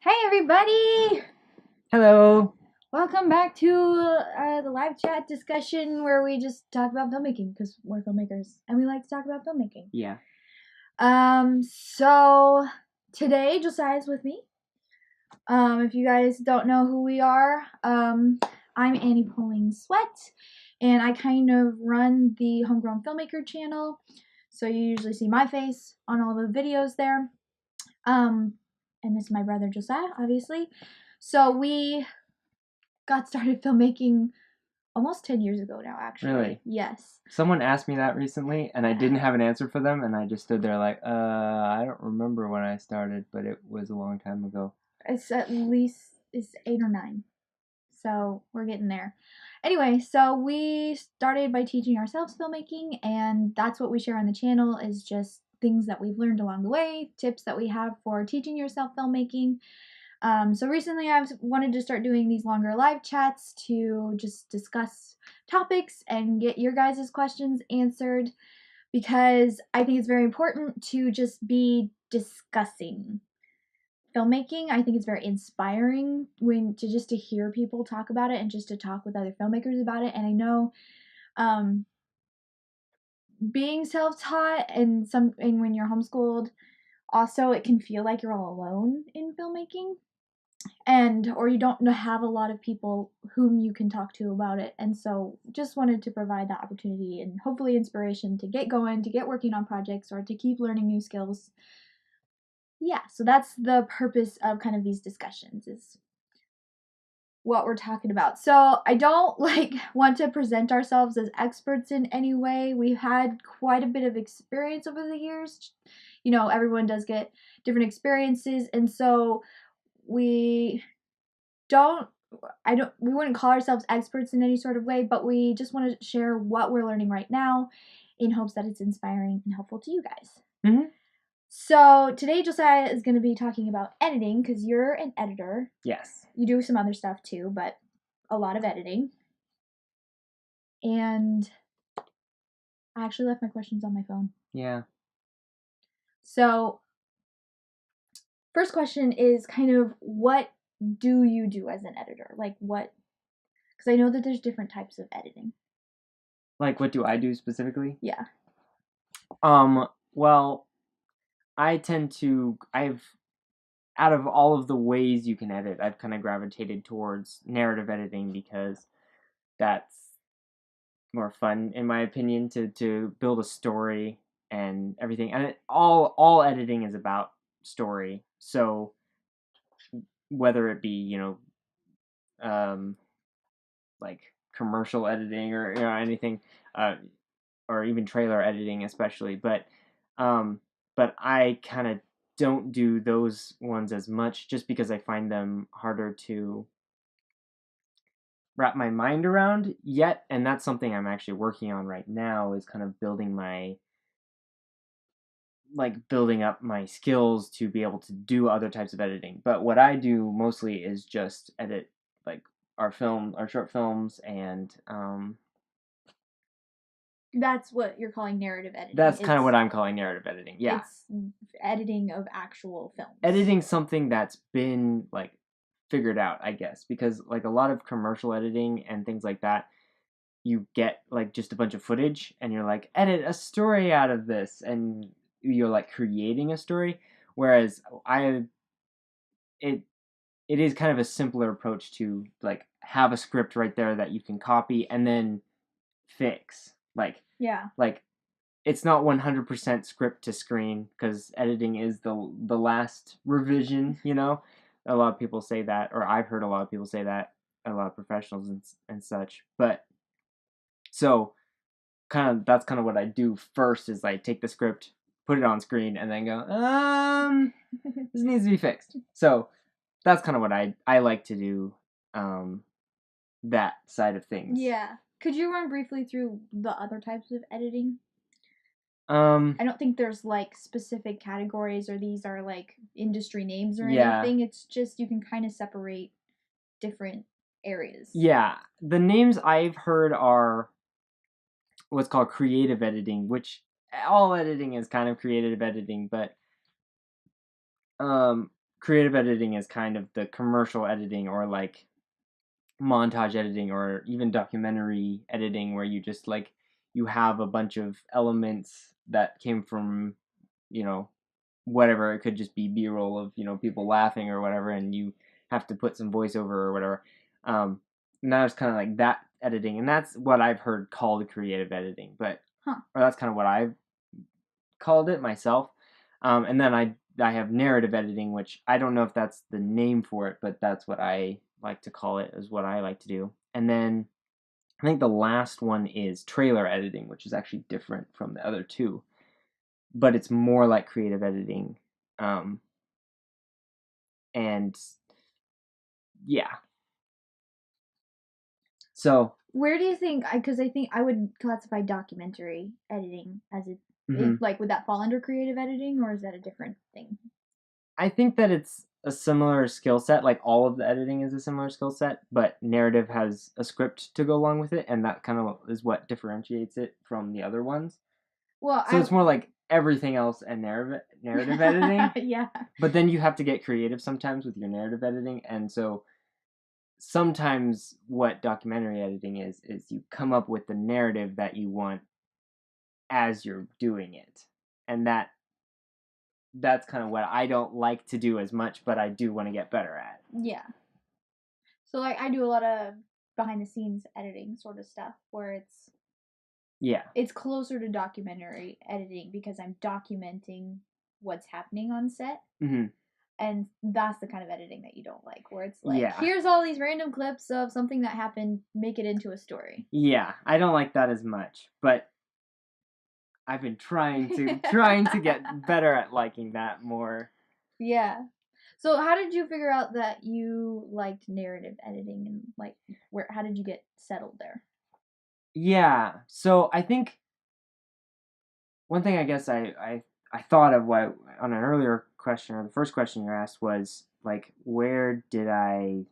Hey everybody! Hello. Welcome back to the live chat discussion where we just talk about filmmaking because we're filmmakers and we like to talk about filmmaking. Yeah. So today Josiah's with me. If you guys don't know who we are, I'm Annie Poling Sweat, and I kind of run the Homegrown Filmmaker channel. So you usually see my face on all the videos there. And this is my brother Josiah, obviously. So we got started filmmaking almost 10 years ago now, actually. Really? Yes. Someone asked me that recently, and I didn't have an answer for them, and I just stood there like, I don't remember when I started, but it was a long time ago. It's at least it's 8 or 9. So we're getting there. Anyway, so we started by teaching ourselves filmmaking, and that's what we share on the channel is just things that we've learned along the way, tips that we have for teaching yourself filmmaking. So recently I've wanted to start doing these longer live chats to just discuss topics and get your guys' questions answered because I think it's very important to just be discussing filmmaking. I think it's very inspiring to hear people talk about it and just to talk with other filmmakers about it. And I know being self-taught and when you're homeschooled, also it can feel like you're all alone in filmmaking. Or you don't have a lot of people whom you can talk to about it, and so just wanted to provide that opportunity and hopefully inspiration to get going, to get working on projects, or to keep learning new skills. Yeah, so that's the purpose of kind of these discussions is what we're talking about. So I don't want to present ourselves as experts in any way. We've had quite a bit of experience over the years. Everyone does get different experiences, and so we we wouldn't call ourselves experts in any sort of way, but we just want to share what we're learning right now in hopes that it's inspiring and helpful to you guys. Mm-hmm. So today Josiah is going to be talking about editing because you're an editor. Yes. You do some other stuff too, but a lot of editing. And I actually left my questions on my phone. Yeah. So first question is kind of what do you do as an editor? Because I know that there's different types of editing. Like, what do I do specifically? Yeah. Well, out of all of the ways you can edit, I've kind of gravitated towards narrative editing because that's more fun, in my opinion, to build a story and everything. And all editing is about story. So whether it be, like commercial editing or anything, or even trailer editing, especially. But I kind of don't do those ones as much, just because I find them harder to wrap my mind around yet, and that's something I'm actually working on right now. Is kind of building up my skills to be able to do other types of editing. But what I do mostly is just edit like our short films, and That's what you're calling narrative editing. that's kind of what I'm calling narrative editing. Yeah. It's editing of actual films. Editing something that's been figured out, I guess, because like a lot of commercial editing and things like that, you get like just a bunch of footage and you're like, edit a story out of this, and you're like creating a story. Whereas it is kind of a simpler approach to like have a script right there that you can copy and then fix. Yeah. Like it's not 100% script to screen, because editing is the last revision. A lot of people say that, or I've heard a lot of people say that, a lot of professionals and such. But so that's kind of what I do first, is I take the script, put it on screen, and then go, this needs to be fixed. So that's kind of what I like to do, that side of things. Yeah. Could you run briefly through the other types of editing? I don't think there's like specific categories or these are like industry names or anything. It's just you can kind of separate different areas. Yeah. The names I've heard are what's called creative editing, which all editing is kind of creative editing, but creative editing is kind of the commercial editing, or like montage editing, or even documentary editing, where you just like you have a bunch of elements that came from, you know, whatever. It could just be B-roll of, you know, people laughing or whatever, and you have to put some voiceover or whatever. And that was kind of like that editing, and that's what I've heard called creative editing, but or that's kind of what I've called it myself. And then I have narrative editing, which I don't know if that's the name for it, but that's what I like to call it, is what I like to do. And then I think the last one is trailer editing, which is actually different from the other two, but it's more like creative editing. And yeah. So Where do you think? Because I think I would classify documentary editing as like, would that fall under creative editing, or is that a different thing? I think that it's a similar skill set. Like all of the editing is a similar skill set, but narrative has a script to go along with it, and that kind of is what differentiates it from the other ones. Well, so it's more like everything else and narrative editing. Yeah. But then you have to get creative sometimes with your narrative editing, and so sometimes what documentary editing is you come up with the narrative that you want as you're doing it, and that's kind of what I don't like to do as much, but I do want to get better at. Yeah. So like I do a lot of behind the scenes editing sort of stuff where it's closer to documentary editing because I'm documenting what's happening on set. Mm-hmm. And that's the kind of editing that you don't like, where it's like, here's all these random clips of something that happened, make it into a story. Yeah, I don't like that as much, but I've been trying to get better at liking that more. Yeah. So how did you figure out that you liked narrative editing, and like how did you get settled there? Yeah. So I think one thing I guess I thought of what on an earlier question, or the first question you asked, was like where did I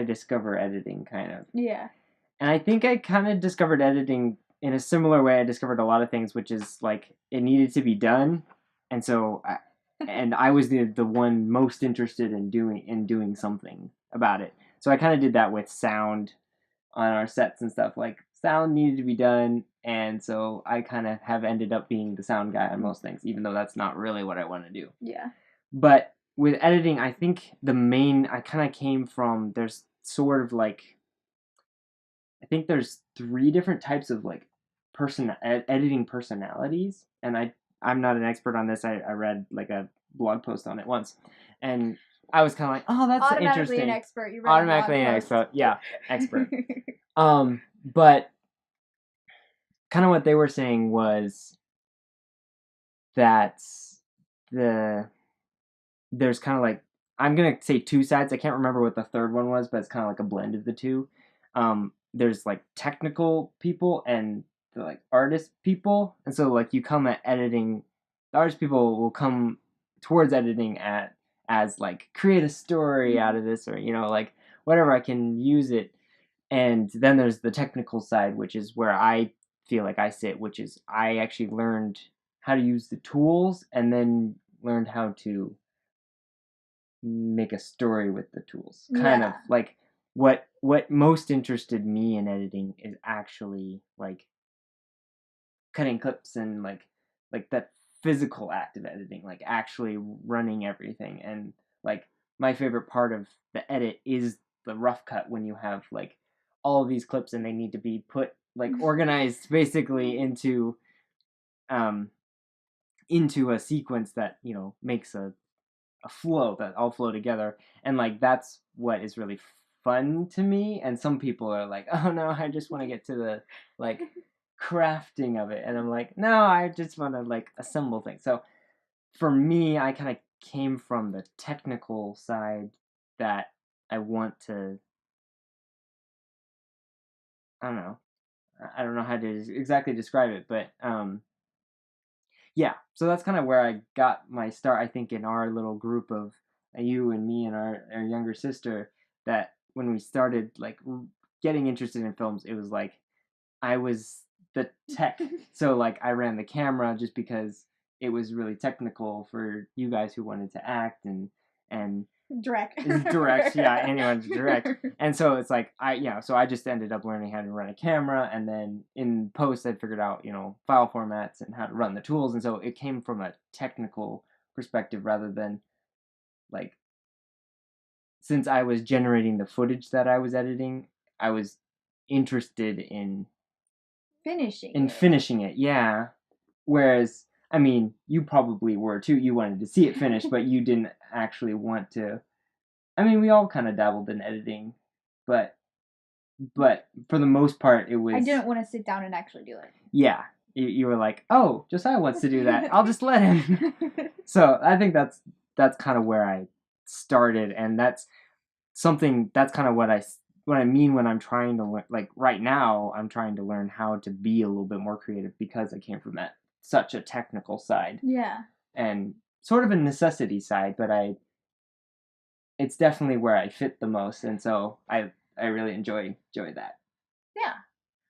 discover editing, kind of. Yeah. And I think I kind of discovered editing in a similar way I discovered a lot of things, which is like it needed to be done. And so I was the one most interested in doing something about it. So I kind of did that with sound on our sets and stuff. Like sound needed to be done, and so I kind of have ended up being the sound guy on most things, even though that's not really what I want to do. Yeah. But with editing, I think I kind of came from, there's sort of like, I think there's 3 different types of like editing personalities, and I'm not an expert on this. I read like a blog post on it once, and I was kind of like, oh, that's automatically interesting. An expert. You read automatically an expert. Yeah, expert. But kind of what they were saying was that there's kind of like, I'm gonna say 2 sides. I can't remember what the third one was, but it's kind of like a blend of the two. There's like technical people and the like artist people, and so like you come at editing, the artist people will come towards editing as like create a story out of this, or like whatever, I can use it. And then there's the technical side, which is where I feel like I sit, which is I actually learned how to use the tools, and then learned how to make a story with the tools. Kind of like what most interested me in editing is actually like cutting clips, and like that physical act of editing, like actually running everything. And like my favorite part of the edit is the rough cut, when you have like all of these clips and they need to be put like organized basically into a sequence that makes a flow, that all flow together. And like that's what is really fun to me. And some people are like, oh no, I just want to get to the like crafting of it. And I'm like, no, I just want to like assemble things. So for me, I kind of came from the technical side, that I want to, I don't know how to exactly describe it, but yeah, so that's kind of where I got my start. I think in our little group of you and me and our younger sister, that when we started like getting interested in films, it was like I was the tech. So like I ran the camera just because it was really technical for you guys who wanted to act and direct. Yeah, anyone to direct. And so it's like so I just ended up learning how to run a camera, and then in post I figured out, file formats and how to run the tools, and so it came from a technical perspective rather than like, since I was generating the footage that I was editing, I was interested in finishing it. Yeah. Whereas, I mean, you probably were too. You wanted to see it finished, but you didn't actually want to. I mean, we all kind of dabbled in editing, but for the most part, it was. I didn't want to sit down and actually do it. Yeah, you were like, oh, Josiah wants to do that. I'll just let him. So I think that's kind of where I started, and that's something. That's kind of what I mean when I'm trying to learn. Like right now, I'm trying to learn how to be a little bit more creative because I came from that such a technical side. Yeah. And sort of a necessity side, but it's definitely where I fit the most, and so I really enjoy that. Yeah.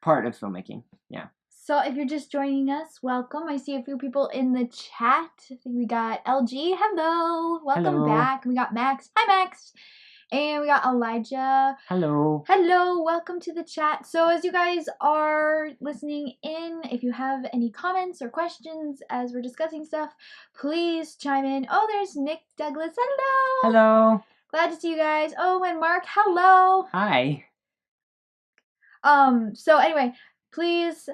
Part of filmmaking. Yeah. So if you're just joining us, welcome. I see a few people in the chat. I think we got LG. Hello. Welcome back. We got Max. Hi, Max. And we got Elijah. Hello. Hello. Welcome to the chat. So as you guys are listening in, if you have any comments or questions as we're discussing stuff, please chime in. Oh, there's Nick Douglas. Hello. Hello. Glad to see you guys. Oh, and Mark. Hello. Hi. So anyway, please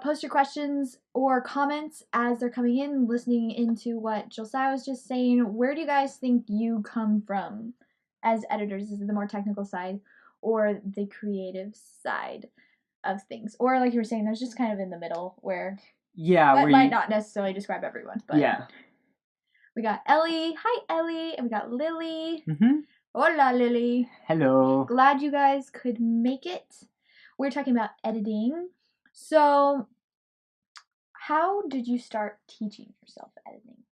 post your questions or comments as they're coming in, listening into what Josiah was just saying. Where do you guys think you come from as editors? Is it the more technical side or the creative side of things? Or like you were saying, there's just kind of in the middle where that might not necessarily describe everyone. But yeah. We got Ellie. Hi, Ellie. And we got Lily. Mm-hmm. Hola, Lily. Hello. Glad you guys could make it. We're talking about editing. So, how did you start teaching yourself editing?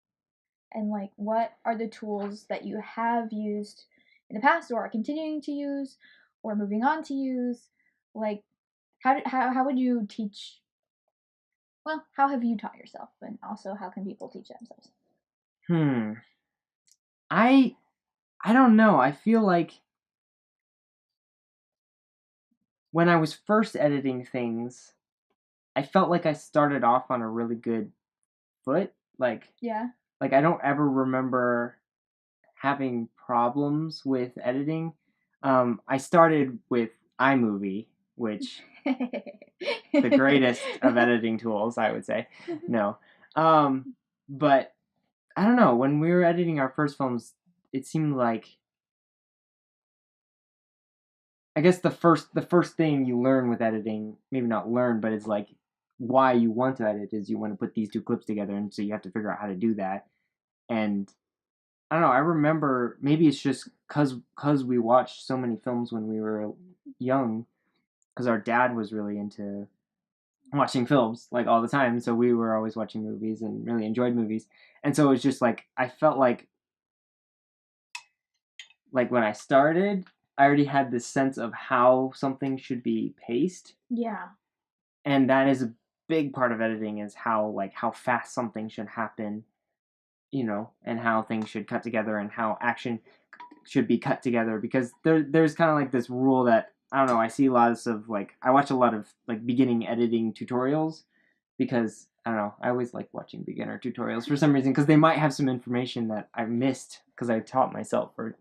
And like, what are the tools that you have used in the past or are continuing to use or moving on to use? Like, how would you teach? Well, how have you taught yourself? And also, how can people teach themselves? I don't know. I feel like when I was first editing things, I felt like I started off on a really good foot. Like I don't ever remember having problems with editing. I started with iMovie, which the greatest of editing tools, I would say. No. But I don't know, when we were editing our first films, it seemed like, I guess the first thing you learn with editing, maybe not learn, but it's like why you want to edit is you want to put these two clips together, and so you have to figure out how to do that. And I don't know, I remember, maybe it's just cuz we watched so many films when we were young, cuz our dad was really into watching films like all the time, so we were always watching movies and really enjoyed movies. And so it was just like I felt like when I started, I already had this sense of how something should be paced. Yeah. And that is a big part of editing, is how fast something should happen, and how things should cut together and how action should be cut together, because there's kind of like this rule that, I don't know, I see lots of I watch a lot of beginning editing tutorials, because I don't know, I always like watching beginner tutorials for some reason, because they might have some information that I missed because I taught myself, or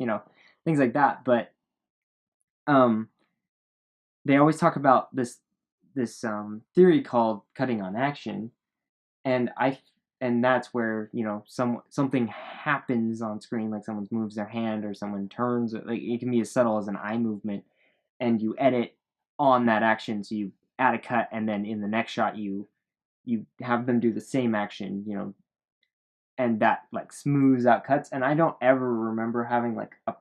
things like that. But they always talk about this theory called cutting on action, and that's where something happens on screen, like someone moves their hand or someone turns, like it can be as subtle as an eye movement, and you edit on that action. So you add a cut, and then in the next shot you have them do the same action, and that smooths out cuts. And I don't ever remember having a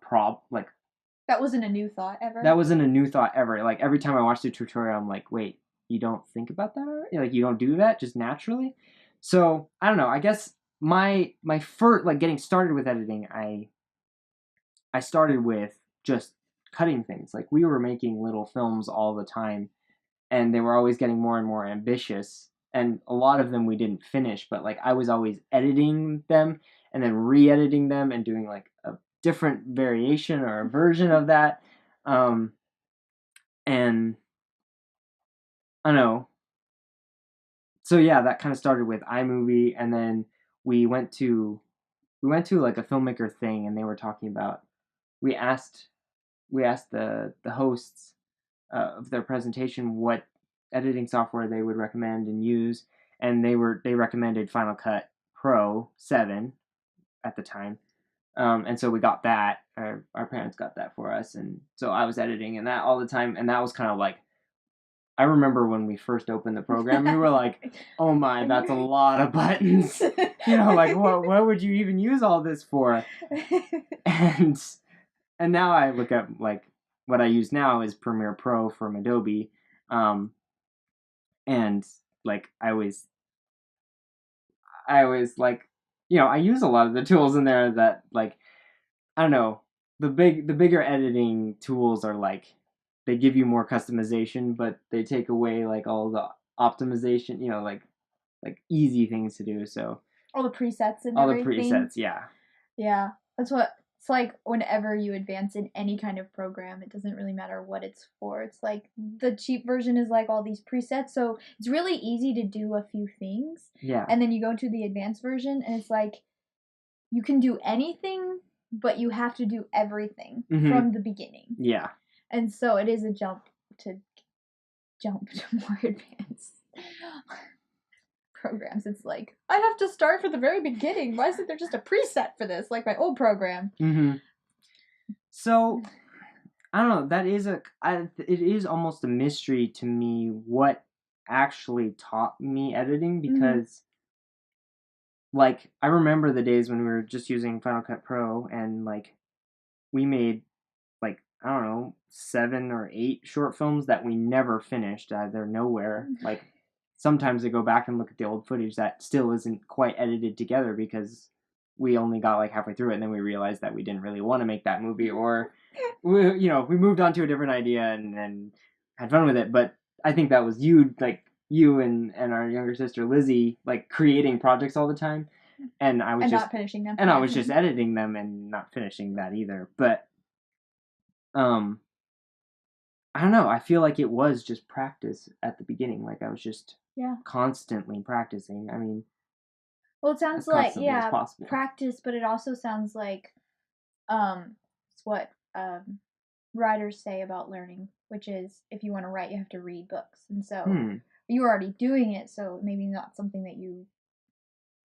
that wasn't a new thought ever. That wasn't a new thought ever. Like every time I watched a tutorial, I'm like, wait, you don't think about that already? Like you don't do that just naturally? So I don't know. I guess my first getting started with editing, I started with just cutting things. Like we were making little films all the time, and they were always getting more and more ambitious. and a lot of them we didn't finish, but like I was always editing them and then re-editing them and doing like a different variation or a version of that. And I don't know. So yeah, that kind of started with iMovie, and then we went to like a filmmaker thing, and they were talking about. We asked the hosts of their presentation what editing software they would recommend and use, and they recommended Final Cut Pro 7 at the time. And so we got that. Our parents got that for us, and so I was editing and that all the time, and that was kind of like, I remember when we first opened the program, we were like, "Oh my, that's a lot of buttons." Like what would you even use all this for? And now I look at like what I use now is Premiere Pro from Adobe, and like I always like, I use a lot of the tools in there that like, I don't know, the bigger editing tools are like, they give you more customization, but they take away like all the optimization, like easy things to do. So all the presets and all the everything. presets, yeah. Yeah, that's what it's like whenever you advance in any kind of program. It doesn't really matter what it's for. It's like the cheap version is like all these presets, so it's really easy to do a few things. Yeah. And then you go to the advanced version, and it's like you can do anything, but you have to do everything from the beginning. Yeah. And so it is a jump to more advanced programs. It's like, I have to start from the very beginning. Why isn't there just a preset for this, like my old program? So, I don't know. That is it is almost a mystery to me what actually taught me editing, because like I remember the days when we were just using Final Cut Pro, and like we made like, I don't know, 7 or 8 short films that we never finished. They're nowhere. Like sometimes I go back and look at the old footage that still isn't quite edited together because we only got like halfway through it, and then we realized that we didn't really want to make that movie, or we moved on to a different idea and had fun with it. But I think that was you and our younger sister Lizzie, like creating projects all the time, and I was and just not finishing them. and I was just editing them and not finishing that either. But I don't know. I feel like it was just practice at the begining. Like I was just constantly practicing. I mean, well, it sounds like practice, but it also sounds like it's what writers say about learning, which is if you want to write, you have to read books, and so you were already doing it, so maybe not something that you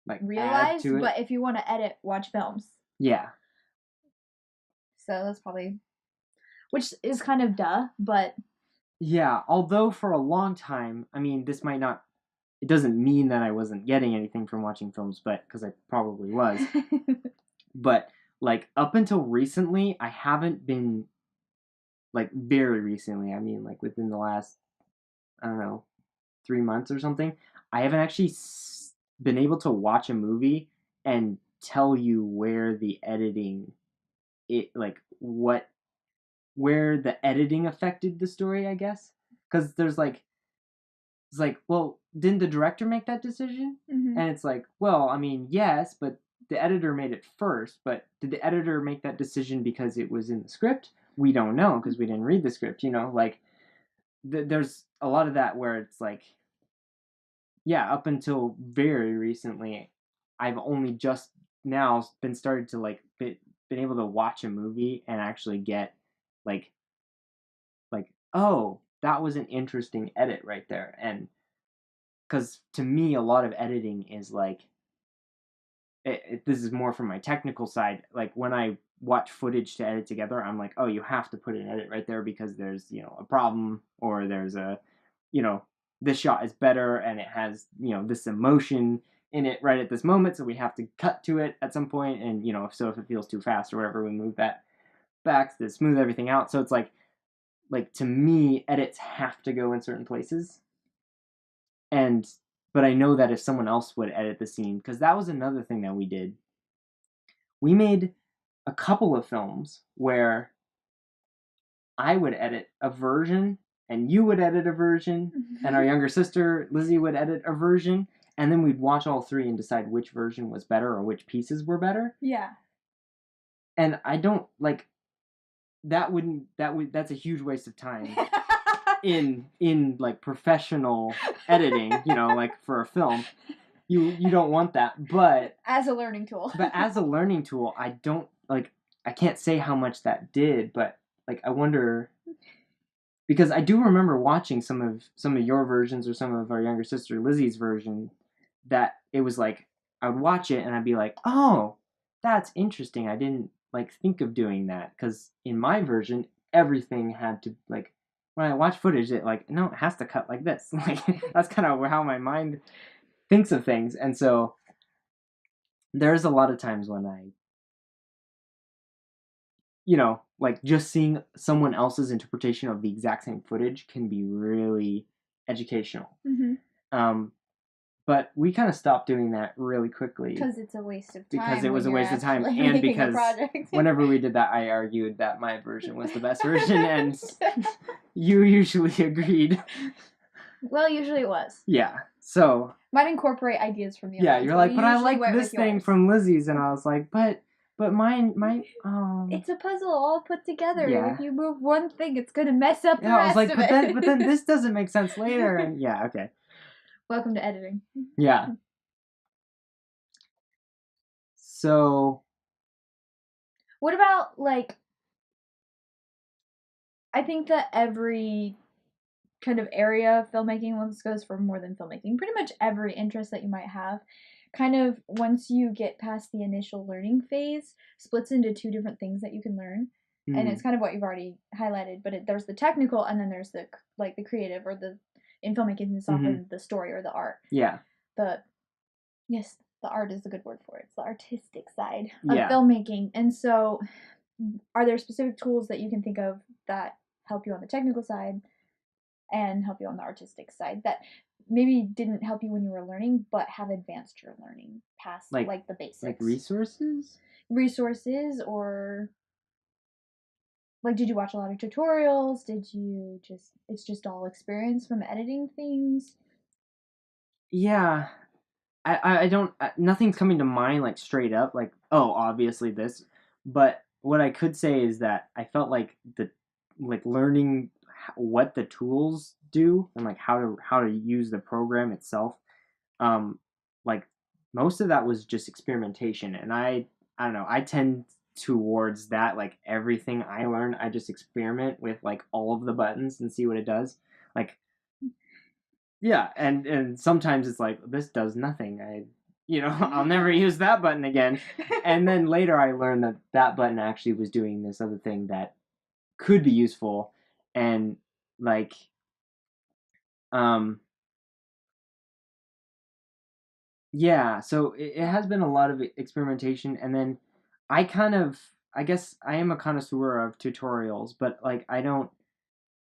like realize. But if you want to edit, watch films. Yeah. So that's probably, which is kind of duh, but yeah. Although for a long time, I mean, this might not. It doesn't mean that I wasn't getting anything from watching films, but because I probably was. But like up until recently, I haven't been, like very recently. I mean, like within the last, I don't know, 3 months or something. I haven't actually been able to watch a movie and tell you where the editing, where the editing affected the story, I guess. Because it's like, well, didn't the director make that decision? And it's like, well, I mean, yes, but the editor made it first. But did the editor make that decision because it was in the script? We don't know because we didn't read the script. Like there's a lot of that where it's like, yeah, up until very recently, I've only just now been started to like been able to watch a movie and actually get like oh, that was an interesting edit right there. And because to me, a lot of editing is like, this is more from my technical side. Like when I watch footage to edit together, I'm like, oh, you have to put an edit right there because there's a problem, or there's a this shot is better and it has this emotion in it right at this moment, so we have to cut to it at some point. And so if it feels too fast or whatever, we move that back to smooth everything out. So it's like to me, edits have to go in certain places. But I know that if someone else would edit the scene, because that was another thing that we did. We made a couple of films where I would edit a version and you would edit a version, and our younger sister Lizzie would edit a version, and then we'd watch all three and decide which version was better or which pieces were better. Yeah. And I don't like that's a huge waste of time in like professional editing, like for a film. You don't want that, but as a learning tool. But as a learning tool, I don't like. I can't say how much that did, but like I wonder, because I do remember watching some of your versions or some of our younger sister Lizzie's version. That it was like I would watch it and I'd be like, oh, that's interesting. I didn't like think of doing that, because in my version everything had to like. When I watch footage, it like no, it has to cut like this. Like that's kind of how my mind thinks of things, and so there's a lot of times when I, like just seeing someone else's interpretation of the exact same footage can be really educational. Mm-hmm. But we kind of stopped doing that really quickly. Because it's a waste of time. Because it was a waste of time. And because whenever we did that, I argued that my version was the best version, and you usually agreed. Well, usually it was. Yeah. So might incorporate ideas from the other ones, you're like, but I like this thing from Lizzie's, and I was like, but mine it's a puzzle all put together. Yeah. If you move one thing, it's gonna mess up the rest I was like, of it. But then this doesn't make sense later, and yeah, okay. Welcome to editing. Yeah. So what about like, I think that every kind of area of filmmaking, well, this goes for more than filmmaking, pretty much every interest that you might have, kind of once you get past the initial learning phase, splits into two different things that you can learn. Mm. And it's kind of what you've already highlighted, but there's the technical, and then there's the like the creative, or the in filmmaking it's often the story or the art. Yeah. The art is a good word for it. It's the artistic side of filmmaking. And so are there specific tools that you can think of that help you on the technical side and help you on the artistic side that maybe didn't help you when you were learning, but have advanced your learning past like the basics? Like resources? Resources, or like, did you watch a lot of tutorials? It's just all experience from editing things? Yeah. I don't, nothing's coming to mind like straight up, like, oh, obviously this, but what I could say is that I felt like learning what the tools do and like how to use the program itself, like most of that was just experimentation, and I don't know, I tend towards that. Like everything I learn, I just experiment with like all of the buttons and see what it does. Like yeah, and sometimes it's like, this does nothing. I'll never use that button again. And then later I learned that button actually was doing this other thing that could be useful. And like, yeah, so it has been a lot of experimentation. And then I guess I am a connoisseur of tutorials, but like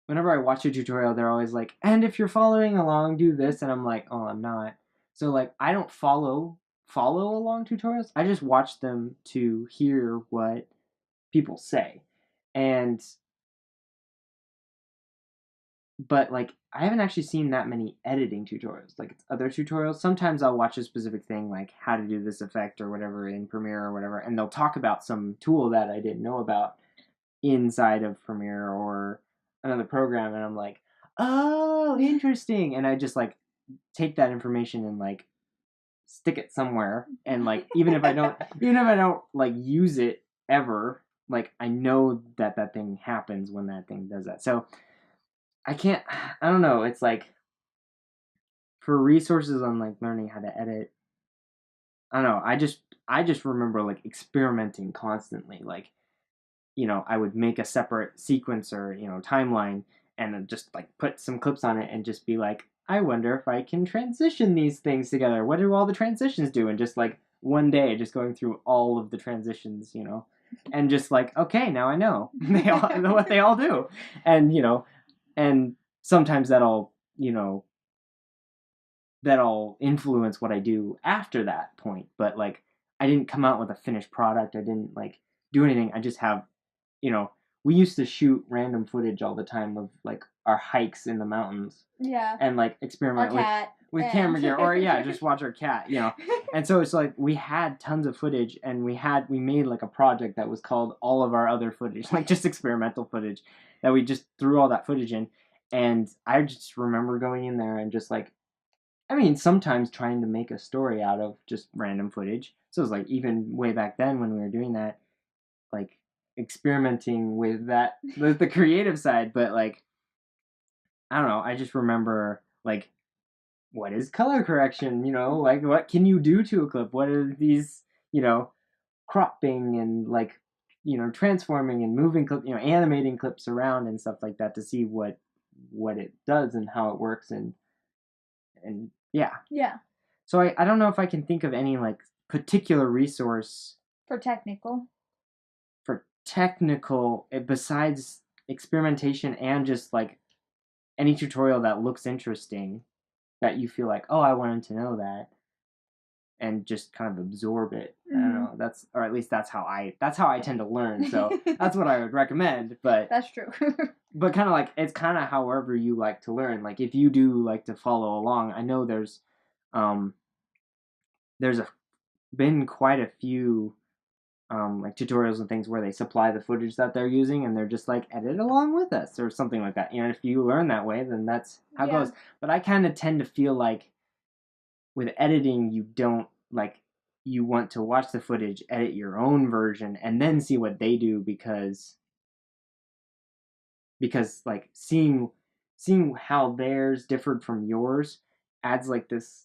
whenever I watch a tutorial, they're always like, and if you're following along, do this. And I'm like, oh, I'm not. So like, I don't follow along tutorials. I just watch them to hear what people say. But like, I haven't actually seen that many editing tutorials. Like other tutorials, sometimes I'll watch a specific thing, like how to do this effect or whatever in Premiere or whatever, and they'll talk about some tool that I didn't know about inside of Premiere or another program, and I'm like, oh, interesting. And I just like take that information and like stick it somewhere, and like even if I don't like use it ever, like I know that thing happens when that thing does that. So I don't know, it's like for resources on like learning how to edit, I don't know, I just remember like experimenting constantly. Like, I would make a separate sequence or, timeline, and then just like put some clips on it and just be like, I wonder if I can transition these things together. What do all the transitions do? And just like one day just going through all of the transitions, and just like, okay, now I know what they all do. And, and sometimes that'll influence what I do after that point. But like, I didn't come out with a finished product. I didn't like do anything. I just have, we used to shoot random footage all the time of like our hikes in the mountains. Yeah. And like Our experiment cat. with and... camera gear, or yeah, just watch our cat, you know. And so it's like we had tons of footage, and we made like a project that was called all of our other footage, like just experimental footage, that we just threw all that footage in. And I just remember going in there and just like, I mean, sometimes trying to make a story out of just random footage. So it was like even way back then when we were doing that, like experimenting with that, the creative side. But like, I don't know, I just remember like, what is color correction? You know, like what can you do to a clip? What are these, you know, cropping and like, you know, transforming and moving clip, you know, animating clips around and stuff like that to see what it does and how it works, and yeah. Yeah. So I don't know if I can think of any like particular resource For technical besides experimentation and just like any tutorial that looks interesting that you feel like, oh, I wanted to know that, and just kind of absorb it. I don't know. That's, or at least that's how I tend to learn. So that's what I would recommend. But that's true. but kind of like, it's kind of however you like to learn. Like if you do like to follow along, I know there's been quite a few like tutorials and things where they supply the footage that they're using, and they're just like, edit along with us or something like that. And if you learn that way, then that's how it goes. But I kind of tend to feel like with editing, you don't like, you want to watch the footage, edit your own version, and then see what they do, because like seeing how theirs differed from yours adds like this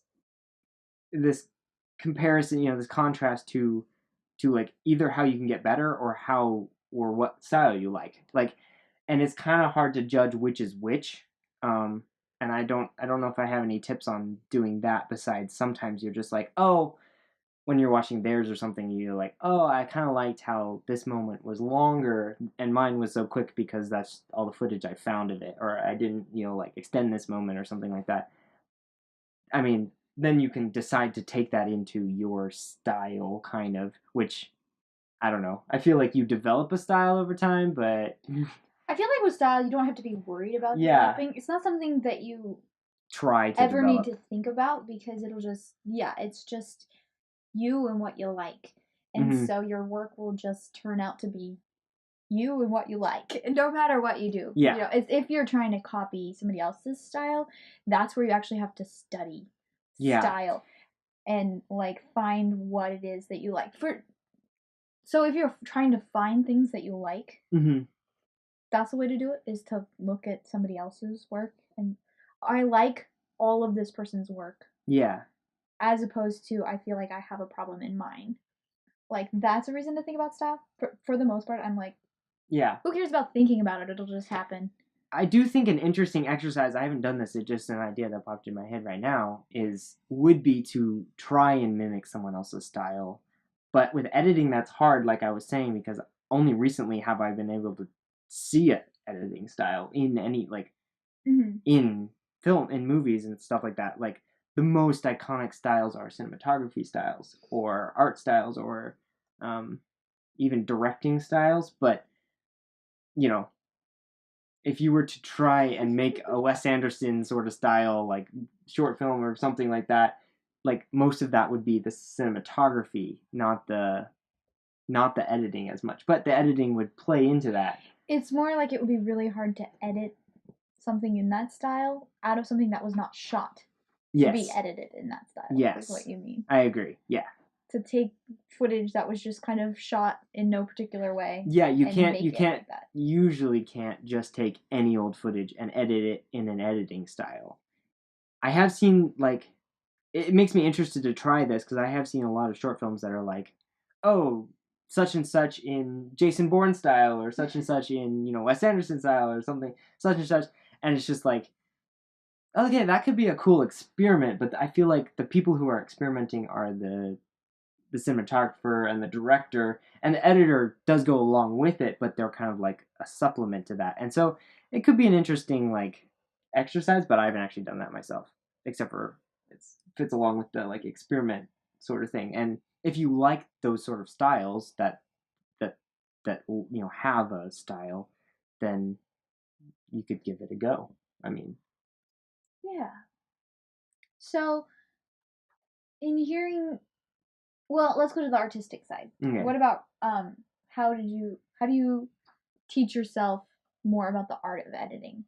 comparison, you know, this contrast to like either how you can get better or how or what style you like, and it's kind of hard to judge which is which. And I don't know if I have any tips on doing that, besides sometimes you're just like, oh, when you're watching theirs or something, you're like, oh, I kind of liked how this moment was longer and mine was so quick because that's all the footage I found of it, or I didn't, you know, like extend this moment or something like that. I mean, then you can decide to take that into your style, kind of, which I don't know. I feel like you develop a style over time, but I feel like with style, you don't have to be worried about developing. It's not something that you try to ever develop. need to think about, because it'll just, it's just you and what you like. And so your work will just turn out to be you and what you like, no matter what you do. Yeah. You know, if you're trying to copy somebody else's style, that's where you actually have to study style and like find what it is that you like. So if you're trying to find things that you like, that's the way to do it, is to look at somebody else's work. And I like all of this person's work. Yeah. As opposed to, I feel like I have a problem in mine. Like, that's a reason to think about style. For the most part, I'm like, yeah, who cares about thinking about it? It'll just happen. I do think an interesting exercise, I haven't done this, it's just an idea that popped in my head right now, would be to try and mimic someone else's style. But with editing, that's hard, like I was saying, because only recently have I been able to see an editing style in any, like, in film, in movies and stuff like that. Like, the most iconic styles are cinematography styles, or art styles, or even directing styles. But, you know, if you were to try and make a Wes Anderson sort of style, like short film or something like that, like most of that would be the cinematography, not the editing as much. But the editing would play into that. It's more like it would be really hard to edit something in that style out of something that was not shot to be edited in that style. Yes. Is what you mean. I agree. Yeah. To take footage that was just kind of shot in no particular way. Yeah, you usually can't just take any old footage and edit it in an editing style. I have seen, like, it makes me interested to try this, because I have seen a lot of short films that are like, oh, such and such in Jason Bourne style, or such and such in, you know, Wes Anderson style, or something, such and such. And it's just like, okay, that could be a cool experiment, but I feel like the people who are experimenting are the cinematographer and the director, and the editor does go along with it, but they're kind of like a supplement to that. And so it could be an interesting like exercise, but I haven't actually done that myself, except for it fits along with the like experiment sort of thing. And if you like those sort of styles that that have a style, then you could give it a go. I mean, Yeah. So, in hearing, well, let's go to the artistic side. okay. What about how do you teach yourself more about the art of editing?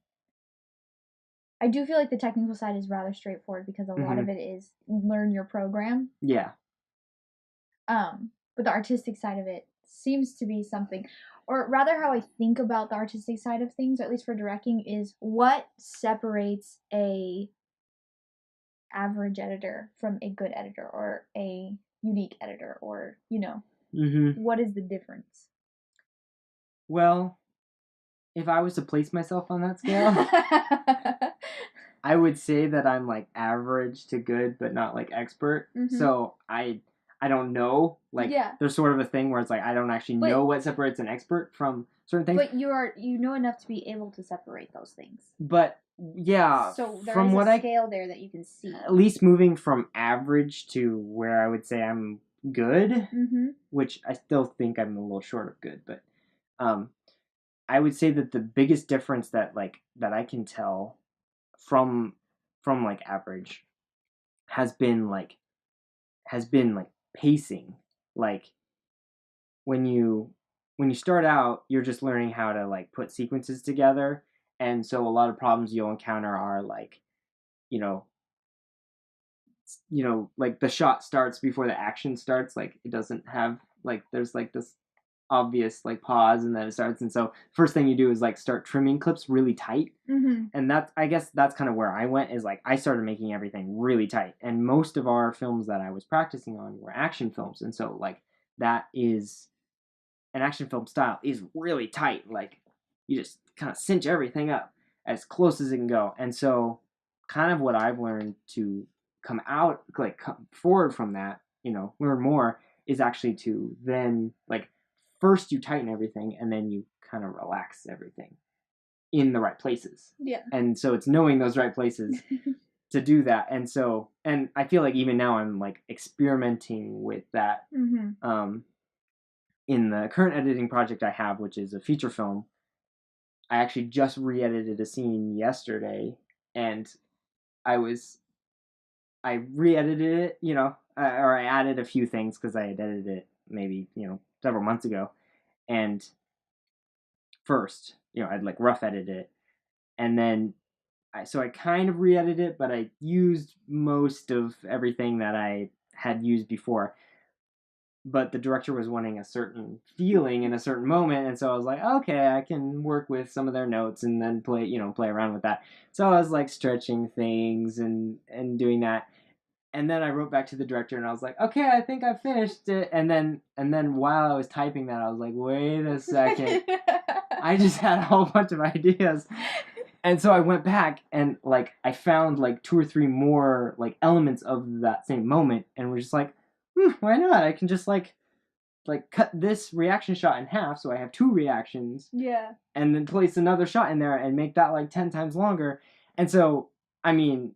I do feel like the technical side is rather straightforward because a lot of it is learn your program. Yeah. But the artistic side of it seems to be something, or rather, how I think about the artistic side of things, at least for directing, is what separates a average editor from a good editor or a unique editor, or what is the difference? Well, if I was to place myself on that scale, I would say that I'm like average to good, but not like expert. So I don't know. Like, there's sort of a thing where it's like I don't actually know what separates an expert from certain things. But you know enough to be able to separate those things. But yeah, so there is a scale there that you can see. At least moving from average to where I would say I'm good, which I still think I'm a little short of good, but I would say that the biggest difference that I can tell from like average has been like pacing. Like when you start out, you're just learning how to like put sequences together, and so a lot of problems you'll encounter are like, you know, like the shot starts before the action starts. Like it doesn't have like there's like this obvious like pause and then it starts, and so first thing you do is like start trimming clips really tight. And that's, I guess that's kind of where I went, is like I started making everything really tight, and most of our films that I was practicing on were action films, and so like that is an action film style is really tight. Like you just kind of cinch everything up as close as it can go. And so kind of what I've learned to come forward from that, learn more, is actually to then like first you tighten everything and then you kind of relax everything in the right places. Yeah. And so it's knowing those right places to do that. And so, and I feel like even now I'm like experimenting with that. In the current editing project I have, which is a feature film, I actually just re-edited a scene yesterday, and I re-edited it, or I added a few things because I had edited it maybe, several months ago. And first, I'd like rough edited it, and then I kind of re-edited it, but I used most of everything that I had used before. But the director was wanting a certain feeling in a certain moment, and so I was like, okay, I can work with some of their notes and then play around with that. So I was like stretching things and doing that, and then I wrote back to the director and I was like, okay, I think I finished it. And then while I was typing that, I was like, wait a second, I just had a whole bunch of ideas. And so I went back and like I found like 2 or 3 more like elements of that same moment, and we're just like, why not? I can just like cut this reaction shot in half, so I have 2 reactions. Yeah. And then place another shot in there and make that like 10 times longer. And so, I mean,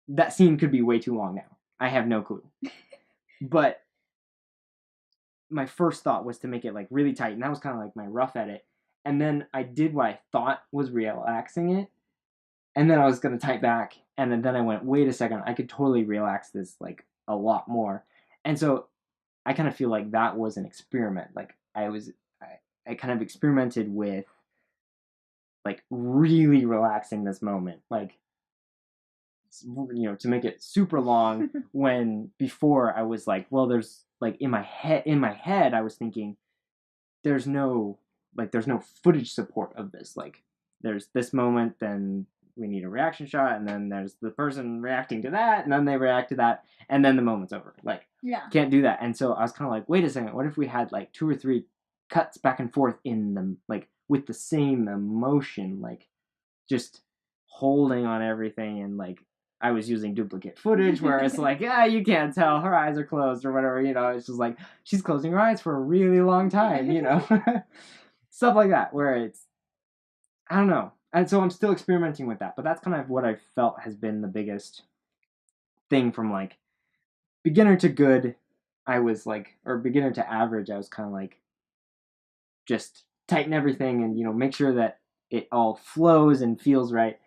that scene could be way too long now. I have no clue. But my first thought was to make it like really tight, and that was kind of like my rough edit. And then I did what I thought was relaxing it, and then I was going to type back, and then I went, wait a second, I could totally relax this like a lot more. And so I kind of feel like that was an experiment. Like I kind of experimented with like really relaxing this moment, like to make it super long. When before I was like, well, there's like in my head I was thinking there's no footage support of this. Like there's this moment, then we need a reaction shot, and then there's the person reacting to that, and then they react to that, and then the moment's over. Like, can't do that. And so I was kind of like, wait a second, what if we had like 2 or 3 cuts back and forth in them, like with the same emotion, like just holding on everything. And like I was using duplicate footage where it's like, you can't tell, her eyes are closed or whatever, it's just like she's closing her eyes for a really long time, stuff like that, where it's, I don't know. And so I'm still experimenting with that, but that's kind of what I felt has been the biggest thing from like beginner to good. I was like, or beginner to average, I was kind of like just tighten everything and, make sure that it all flows and feels right,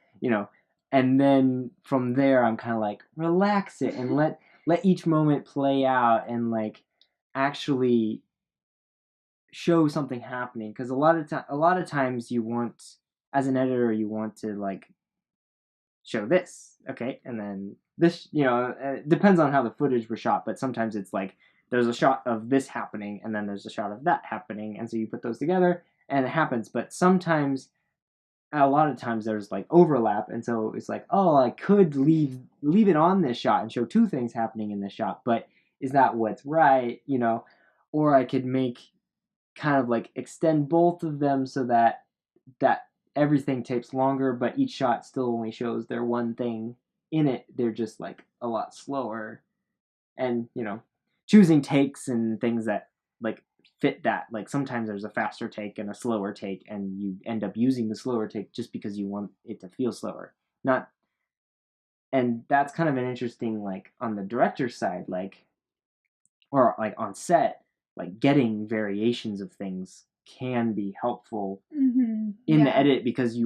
and then from there I'm kind of like, relax it and let each moment play out and like actually show something happening, because a lot of times you want, as an editor, you want to like show this, okay, and then this, it depends on how the footage was shot, but sometimes it's like there's a shot of this happening and then there's a shot of that happening, and so you put those together and it happens. But sometimes, a lot of times, there's like overlap, and so it's like, oh, I could leave it on this shot and show two things happening in this shot, but is that what's right, or I could make kind of like extend both of them so that everything takes longer, but each shot still only shows their one thing in it. They're just like a lot slower, and choosing takes and things that like fit that. Like sometimes there's a faster take and a slower take, and you end up using the slower take just because you want it to feel slower. Not, and that's kind of an interesting, like on the director's side, like, or like on set, like getting variations of things can be helpful in the edit, because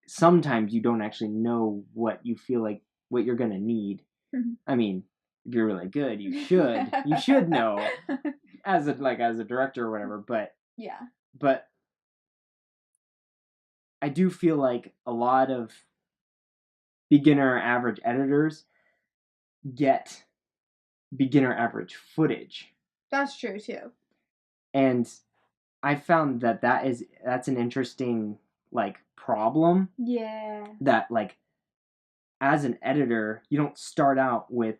sometimes you don't actually know what you feel like, what you're gonna need. I mean, if you're really good, you should know as a director or whatever. But I do feel like a lot of beginner average editors get beginner average footage. That's true too. And I found that's an interesting like problem. Yeah. That like, as an editor, you don't start out with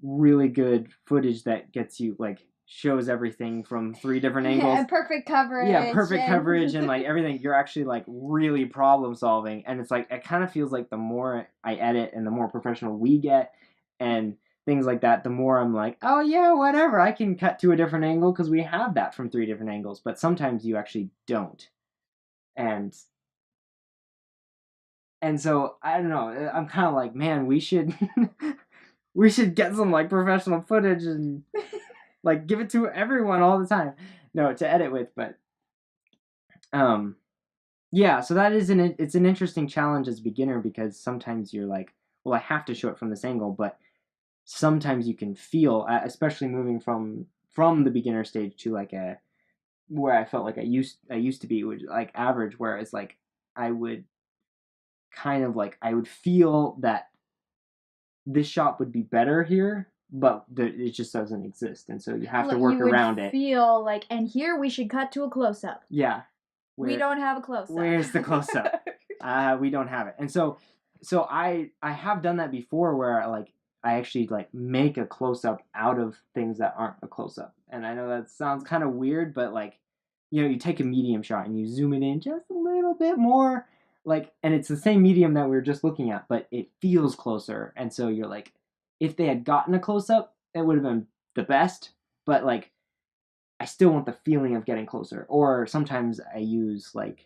really good footage that gets you like shows everything from 3 different angles. Yeah, perfect coverage. Yeah, perfect coverage and like everything. You're actually like really problem solving, and it's like it kind of feels like the more I edit and the more professional we get and things like that, the more I'm like, oh yeah, whatever, I can cut to a different angle because we have that from 3 different angles. But sometimes you actually don't, and so I don't know. I'm kind of like, man, we should get some like professional footage and like give it to everyone all the time. No, to edit with, but yeah. So that is it's an interesting challenge as a beginner, because sometimes you're like, well, I have to show it from this angle, but sometimes you can feel, especially moving from the beginner stage to like where I felt like I used to be, which like average, where it's like I would kind of like I would feel that this shot would be better here, but it just doesn't exist, and so you have to work around it. Feel like, and here we should cut to a close up. Yeah, we don't have a close up. Where's the close up? We don't have it, and so I have done that before, where like I actually like make a close up out of things that aren't a close up, and I know that sounds kind of weird, but like, you take a medium shot and you zoom it in just a little bit more, like, and it's the same medium that we were just looking at, but it feels closer, and so you're like, if they had gotten a close up, it would have been the best, but like, I still want the feeling of getting closer. Or sometimes I use like,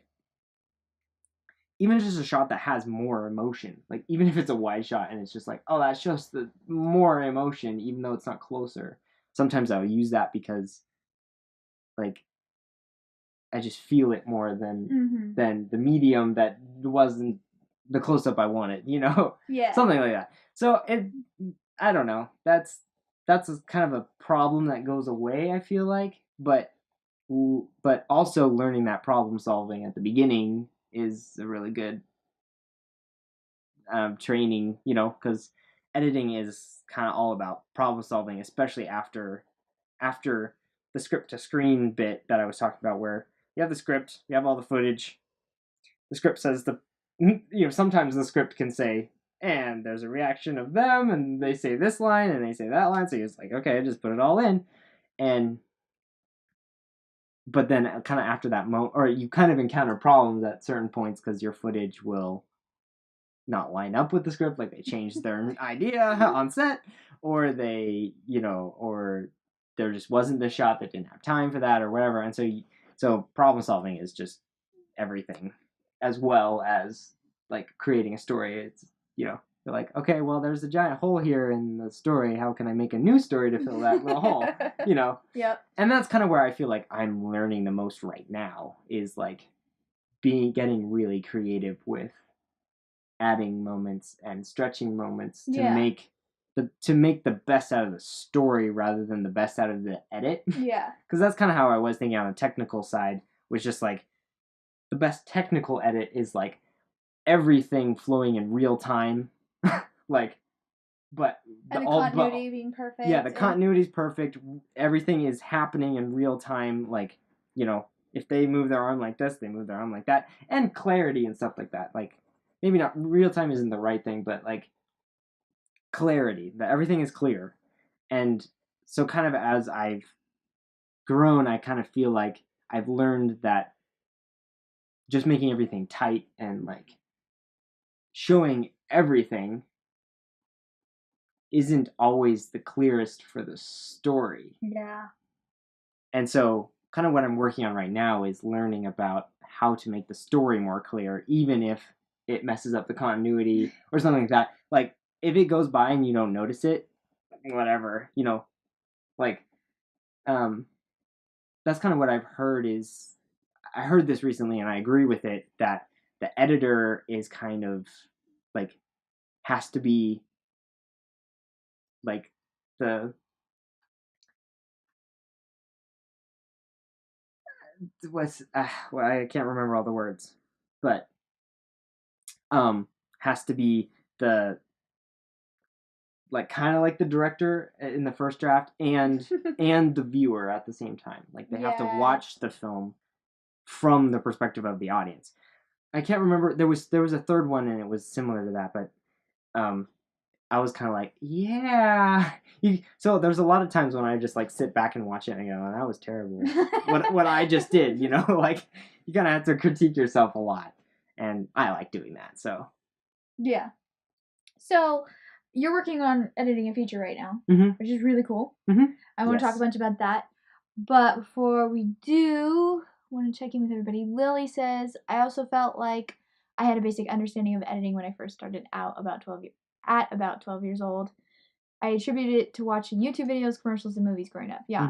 even just a shot that has more emotion, like even if it's a wide shot and it's just like, oh, that shows the more emotion, even though it's not closer. Sometimes I'll use that because like I just feel it more than the medium that wasn't the close up I wanted, Yeah. Something like that. So I don't know. That's kind of a problem that goes away, I feel like, but also learning that problem solving at the beginning is a really good training, because editing is kind of all about problem solving, especially after the script to screen bit that I was talking about, where you have the script, you have all the footage. The script says sometimes the script can say, and there's a reaction of them, and they say this line, and they say that line, so you're just like, okay, just put it all in. But then kind of after that moment, or you kind of encounter problems at certain points because your footage will not line up with the script, like they changed their idea on set, or they, or there just wasn't the shot that didn't have time for that or whatever. And so problem solving is just everything, as well as like creating a story. It's, They're like, okay, well, there's a giant hole here in the story. How can I make a new story to fill that little hole? You know? Yep. And that's kind of where I feel like I'm learning the most right now, is like getting really creative with adding moments and stretching moments to make the best out of the story rather than the best out of the edit. Yeah. Because that's kind of how I was thinking on the technical side, was just like the best technical edit is like everything flowing in real time, like, but the continuity being perfect. Yeah, the continuity is perfect. Everything is happening in real time. Like, you know, if they move their arm like this, they move their arm like that, and clarity and stuff like that. Like, maybe not real time isn't the right thing, but like clarity, that everything is clear. And so kind of as I've grown, I kind of feel like I've learned that just making everything tight and like showing everything isn't always the clearest for the story. Yeah. And so kind of what I'm working on right now is learning about how to make the story more clear, even if it messes up the continuity or something like that. Like, if it goes by and you don't notice it, whatever, you know, like, that's kind of what I've heard is, I heard this recently and I agree with it, that the editor is kind of like, has to be like the, what's, well, I can't remember all the words, but has to be the, like, kind of like the director in the first draft and and the viewer at the same time. Like, they have to watch the film from the perspective of the audience. I can't remember, there was a third one and it was similar to that, but I was kind of like, yeah. So there's a lot of times when I just like sit back and watch it and I go, oh, that was terrible. what I just did, you know, like, you kind of have to critique yourself a lot, and I like doing that. So yeah. So you're working on editing a feature right now, which is really cool. I want to talk a bunch about that. But before we do, I want to check in with everybody. Lily says, I also felt like I had a basic understanding of editing when I first started out about 12 years old. I attributed it to watching YouTube videos, commercials, and movies growing up. Yeah.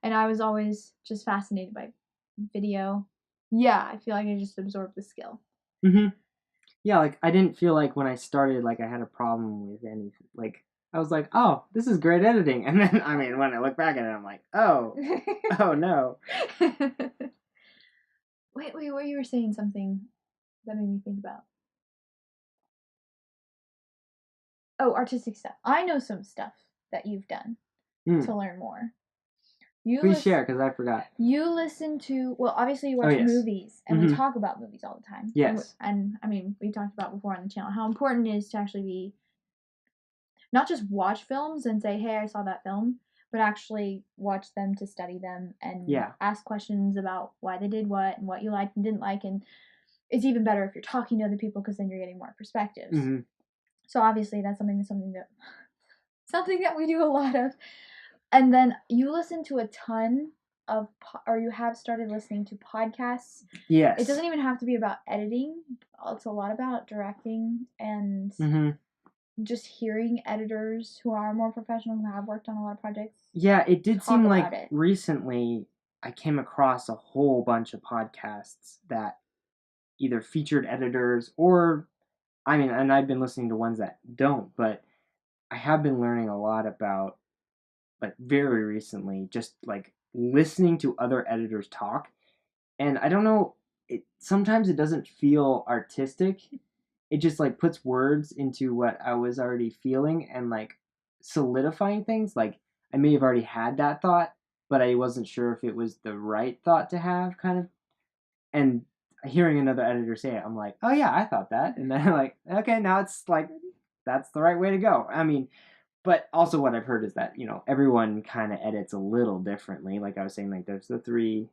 And I was always just fascinated by video. Yeah, I feel like I just absorbed the skill. Yeah, like, I didn't feel like when I started, like, I had a problem with anything. Like, I was like, oh, this is great editing. And then, I mean, when I look back at it, I'm like, oh, oh no. Wait, you were saying something that made me think about. Oh, artistic stuff. I know some stuff that you've done to learn more. Please share, because I forgot. You listen to, well, obviously you watch movies, and we talk about movies all the time. Yes. And I mean, we've talked about before on the channel how important it is to actually be, not just watch films and say, hey, I saw that film, but actually watch them to study them and ask questions about why they did what and what you liked and didn't like. And it's even better if you're talking to other people, because then you're getting more perspectives. So obviously that's something that we do a lot of. And then you listen to a ton of, or you have started listening to podcasts. Yes. It doesn't even have to be about editing. It's a lot about directing and just hearing editors who are more professional, who have worked on a lot of projects. Yeah, it did seem like recently I came across a whole bunch of podcasts that either featured editors or, I mean, and I've been listening to ones that don't, but I have been learning a lot about, like, very recently, just like listening to other editors talk. And I don't know, sometimes it doesn't feel artistic. It just like puts words into what I was already feeling and like solidifying things. Like, I may have already had that thought, but I wasn't sure if it was the right thought to have, kind of. And hearing another editor say it, I'm like, oh yeah, I thought that. And then I'm like, okay, now it's like, that's the right way to go. I mean, but also what I've heard is that, you know, everyone kind of edits a little differently. Like I was saying, like, there's the three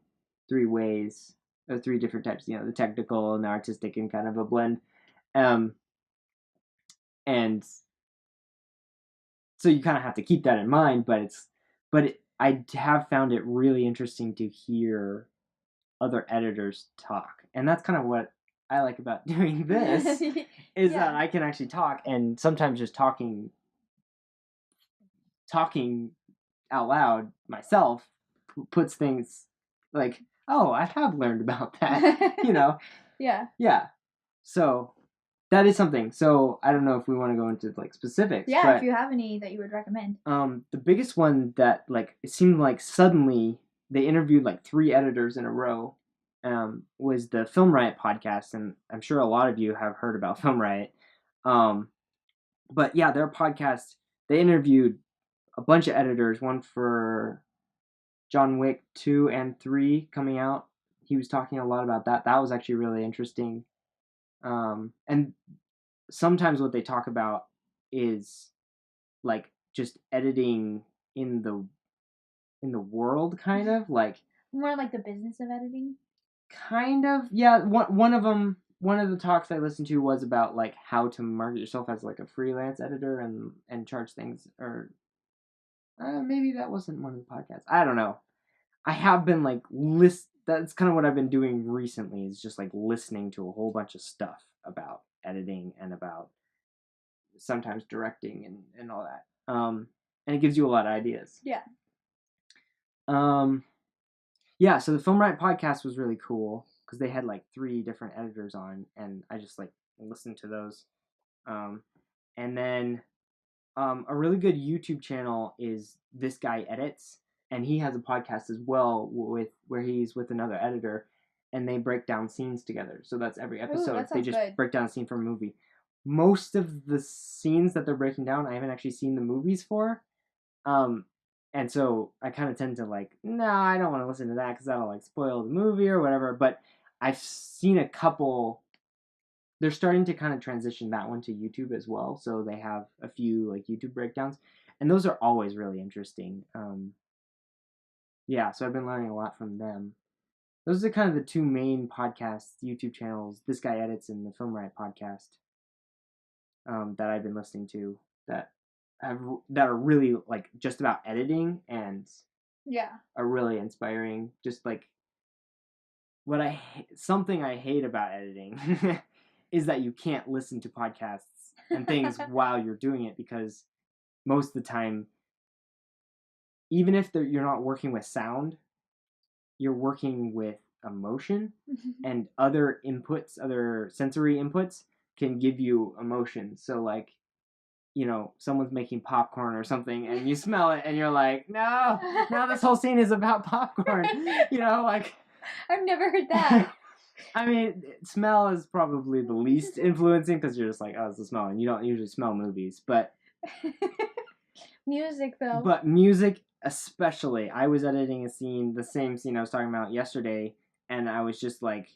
ways, or three different types, you know, the technical and the artistic and kind of a blend. And so you kind of have to keep that in mind, I have found it really interesting to hear other editors talk. And that's kind of what I like about doing this is Yeah. that I can actually talk, and sometimes just talking out loud myself puts things like, oh, I have learned about that, Yeah. Yeah. So that is something. So I don't know if we want to go into like specifics. Yeah, but, if you have any that you would recommend. The biggest one that like it seemed like suddenly they interviewed like 3 editors in a row, was the Film Riot podcast, and I'm sure a lot of you have heard about Film Riot. But yeah, their podcast, they interviewed a bunch of editors, one for John Wick 2 and 3 coming out. He was talking a lot about that. That was actually really interesting. And sometimes what they talk about is like just editing in the world, kind of like More like the business of editing. kind of, yeah. One of the talks I listened to was about like how to market yourself as like a freelance editor and charge things, or maybe that wasn't one of the podcasts. I don't know. I have been like that's kind of what I've been doing recently, is just like listening to a whole bunch of stuff about editing and about sometimes directing and all that. And it gives you a lot of ideas. Yeah. Yeah, so the Film Riot podcast was really cool because they had like 3 different editors on, and I just like listened to those. And then a really good YouTube channel is This Guy Edits, and he has a podcast as well with where he's with another editor, and they break down scenes together. So that's every episode. that They sounds just good. break down a scene from a movie. Most of the scenes that they're breaking down, I haven't actually seen the movies for. And so I kind of tend to like, no, I don't want to listen to that because that'll like spoil the movie or whatever. But I've seen a couple. They're starting to kind of transition that one to YouTube as well, so they have a few like YouTube breakdowns, and those are always really interesting. Yeah, so I've been learning a lot from them. Those are kind of the 2 main podcasts, YouTube channels, This Guy Edits and the Film Riot podcast, that I've been listening to, that that are really like just about editing and Yeah. are really inspiring. Just like something I hate about editing is that you can't listen to podcasts and things while you're doing it, because most of the time, even if you're not working with sound, you're working with emotion, and other inputs, other sensory inputs can give you emotion. So like, someone's making popcorn or something and you smell it and you're like, no, now this whole scene is about popcorn. Like, I've never heard that. I mean, smell is probably the least influencing because you're just like, oh, it's the smell, and you don't usually smell movies. But Music, though. But music, especially. I was editing the same scene I was talking about yesterday, and I was just like,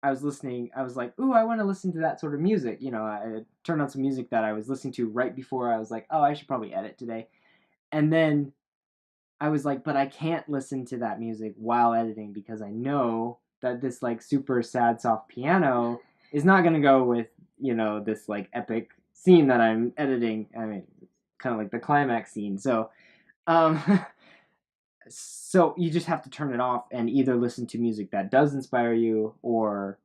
I was listening. I was like, ooh, I want to listen to that sort of music. I turned on some music that I was listening to right before I was like, oh, I should probably edit today. And then I was like, but I can't listen to that music while editing because I know that this like super sad soft piano is not going to go with, this like epic scene that I'm editing. I mean, kind of like the climax scene. Um, so you just have to turn it off and either listen to music that does inspire you, or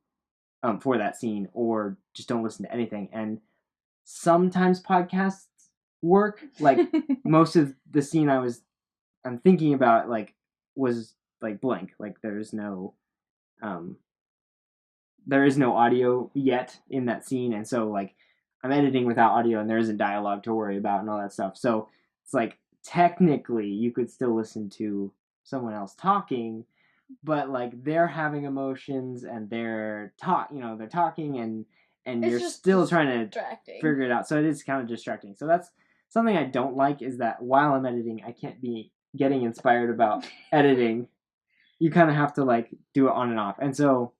for that scene, or just don't listen to anything. And sometimes podcasts work. Like most of the scene I'm thinking about like was like blank. Like um there is no audio yet in that scene, and so like I'm editing without audio and there isn't dialogue to worry about and all that stuff. So it's like technically you could still listen to someone else talking, but like they're having emotions and they're talking, and It's you're just still trying to distracting. figure it out. So it is kind of distracting. So that's something I don't like, is that while I'm editing, I can't be getting inspired about editing. You kind of have to like do it on and off. And so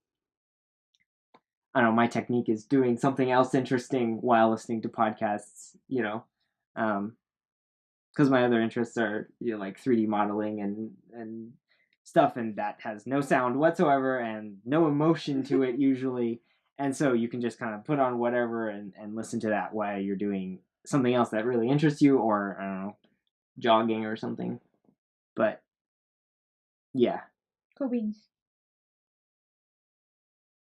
I don't know, my technique is doing something else interesting while listening to podcasts, because my other interests are like 3D modeling and stuff, and that has no sound whatsoever and no emotion to it usually. And so you can just kind of put on whatever and listen to that while you're doing something else that really interests you, or I don't know, jogging or something. But yeah. Cool beans.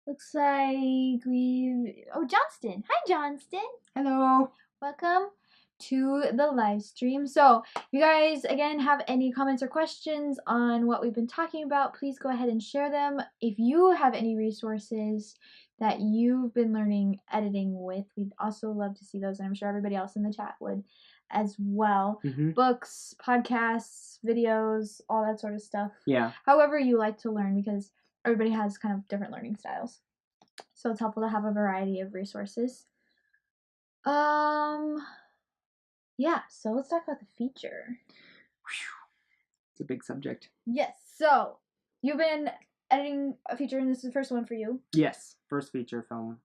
Looks like Johnston. Hi, Johnston. Hello. Welcome to the live stream. So, if you guys again have any comments or questions on what we've been talking about, please go ahead and share them. If you have any resources that you've been learning editing with, we'd also love to see those, and I'm sure everybody else in the chat would as well. Mm-hmm. Books, podcasts, videos, all that sort of stuff. Yeah. However you like to learn, because everybody has kind of different learning styles. So it's helpful to have a variety of resources. Yeah, so let's talk about the feature. It's a big subject. Yes, so you've been editing a feature, and this is the first one for you. Yes, first feature film.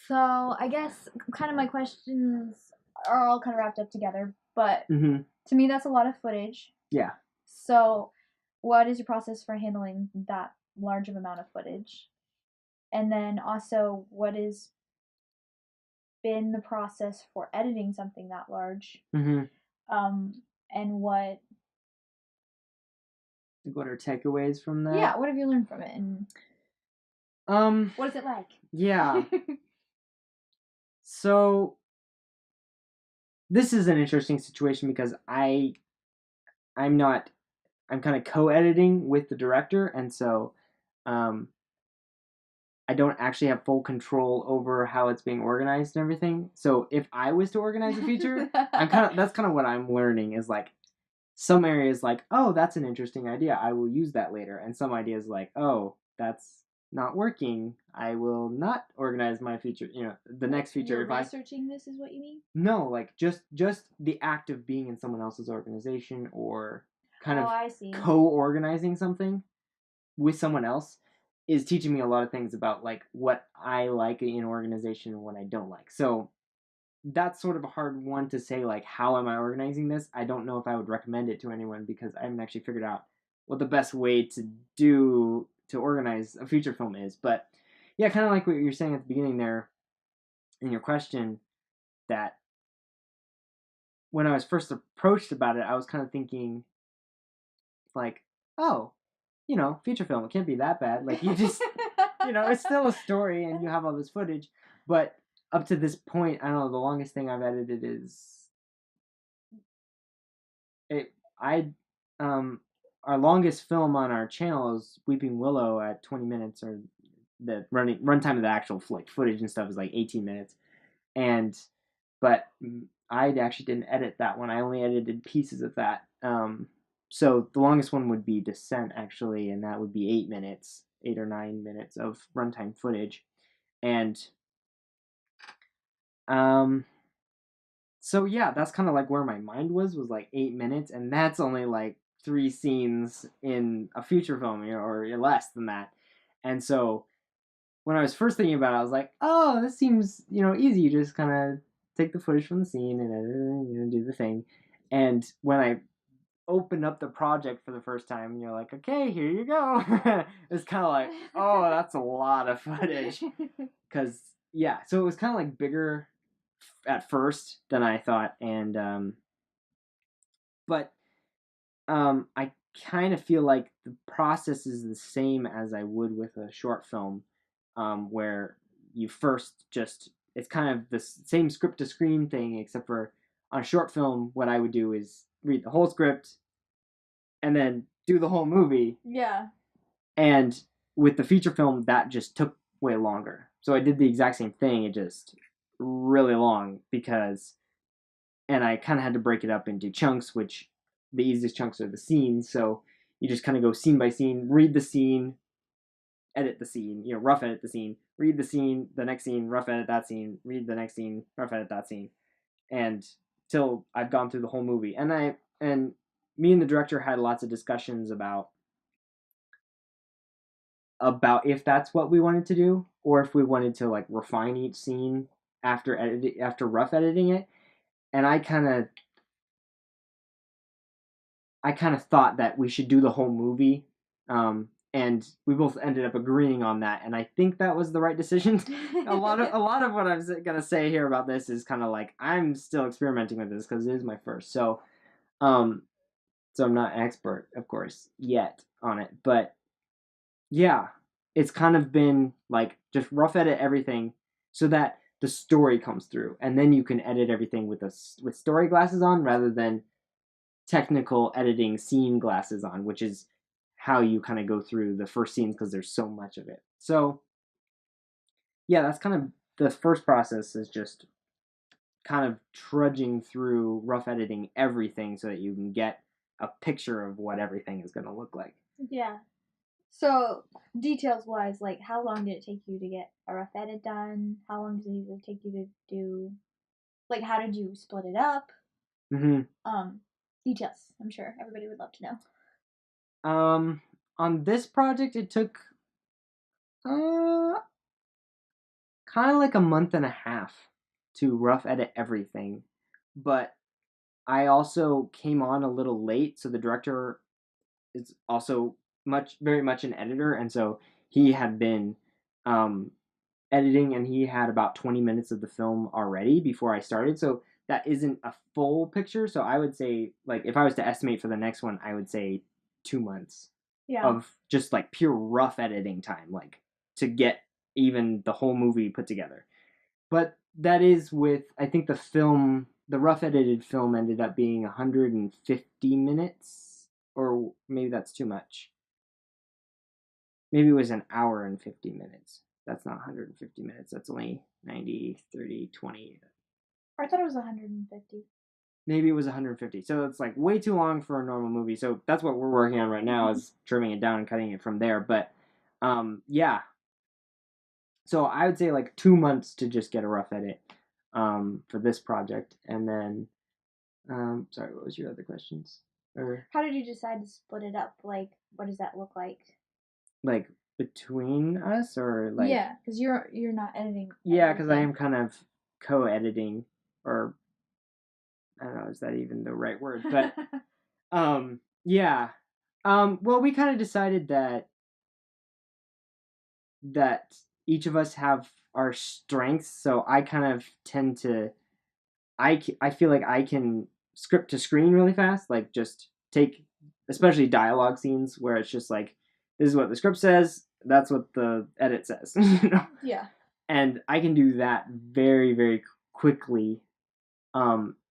So I guess kind of my questions are all kind of wrapped up together, but to me that's a lot of footage. Yeah. So what is your process for handling that large of amount of footage? And then also, what has been the process for editing something that large? Mm-hmm. And what are takeaways from that? Yeah, what have you learned from it? And what is it like? Yeah. So this is an interesting situation because I'm kind of co-editing with the director, and so I don't actually have full control over how it's being organized and everything. So if I was to organize a feature, that's kind of what I'm learning is like some areas like, oh, that's an interesting idea, I will use that later, and some ideas like, oh, that's not working, I will not organize my feature. The next feature. You're researching this is what you mean? No, like just the act of being in someone else's organization or kind of co-organizing something with someone else is teaching me a lot of things about like what I like in organization and what I don't like. So that's sort of a hard one to say, like, how am I organizing this? I don't know if I would recommend it to anyone because I haven't actually figured out what the best way to organize a feature film is. But yeah, kind of like what you're saying at the beginning there in your question, that when I was first approached about it, I was kind of thinking like, oh, feature film, it can't be that bad. Like, you just, it's still a story and you have all this footage. But up to this point, I don't know, the longest thing I've edited is our longest film on our channel is Weeping Willow at 20 minutes, or the runtime of the actual footage and stuff is like 18 minutes. But I actually didn't edit that one. I only edited pieces of that. So the longest one would be Descent, actually, and that would be 8 or 9 minutes of runtime footage. And so yeah, that's kind of like where my mind was like 8 minutes, and that's only like 3 scenes in a feature film, or less than that. And so when I was first thinking about it, I was like, oh, this seems, easy. You just kind of take the footage from the scene and edit it, do the thing. And when I opened up the project for the first time, and you're like, okay, here you go. It's kind of like, oh, that's a lot of footage. Because, yeah, so it was kind of like bigger at first than I thought. And, but I kind of feel like the process is the same as I would with a short film, where you first it's kind of the same script to screen thing, except for on a short film, what I would do is read the whole script and then do the whole movie. Yeah. And with the feature film, that just took way longer. So I did the exact same thing, it just really long and I kind of had to break it up into chunks, which the easiest chunks are the scenes. So you just kind of go scene by scene, read the scene, edit the scene, rough edit the scene, read the scene, the next scene, rough edit that scene, read the next scene, rough edit that scene, and till I've gone through the whole movie. And me and the director had lots of discussions about if that's what we wanted to do, or if we wanted to like refine each scene after rough editing it. And I kind of thought that we should do the whole movie, and we both ended up agreeing on that. And I think that was the right decision. a lot of what I'm gonna say here about this is kind of like I'm still experimenting with this because it is my first. So I'm not an expert, of course, yet on it. But yeah, it's kind of been like just rough edit everything so that the story comes through, and then you can edit everything with story glasses on rather than technical editing scene glasses on, which is how you kind of go through the first scenes because there's so much of it. So yeah, that's kind of the first process, is just kind of trudging through rough editing everything so that you can get a picture of what everything is going to look like. Yeah. So, details wise, like how long did it take you to get a rough edit done? How long did it usually take you to do? Like, how did you split it up? Mm-hmm. Details. I'm sure everybody would love to know. On this project, it took uh kind of like a month and a half to rough edit everything, but I also came on a little late, so the director is also very much an editor, and so he had been um, editing, and he had about 20 minutes of the film already before I started. So that isn't a full picture. So I would say, like, if I was to estimate for the next one, I would say 2 months of just like pure rough editing time, like to get even the whole movie put together. But that is with, I think the rough edited film ended up being 150 minutes, or maybe that's too much. Maybe it was an hour and 50 minutes. That's not 150 minutes. That's only 90, 30, 20. I thought it was 150. Maybe it was 150. So it's like way too long for a normal movie. So that's what we're working on right now, is trimming it down and cutting it from there. But yeah. So I would say like 2 months to just get a rough edit for this project. And then, sorry, what was your other questions? Or How did you decide to split it up? Like, what does that look like? like between us, or like, yeah, because you're not editing. yeah, because I am kind of co-editing, or I don't know, is that even the right word? But yeah. Well, we kind of decided that each of us have our strengths, so I kind of tend to I feel like I can script to screen really fast, like just take, especially dialogue scenes where it's just like, this is what the script says, that's what the edit says, you know? Yeah. And I can do that very, very quickly.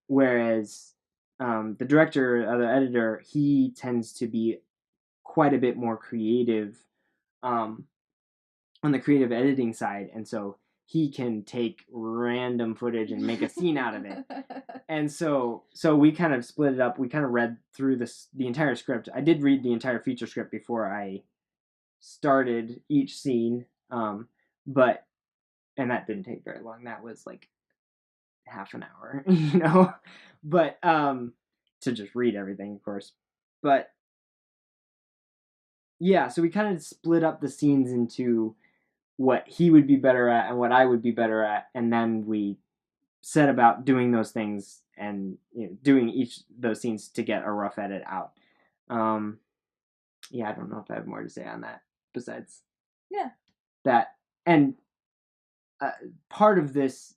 Whereas the director, the editor, he tends to be quite a bit more creative um, on the creative editing side, and so he can take random footage and make a scene out of it. And so we kind of split it up. We kind of read through the entire script. I did read the entire feature script before I started each scene, but and that didn't take very long. That was like half an hour, you know. But to just read everything, of course. But yeah, so we kind of split up the scenes into what he would be better at and what I would be better at, and then we set about doing those things and, you know, doing each those scenes to get a rough edit out. Yeah, I don't know if I have more to say on that besides that. And uh, part of this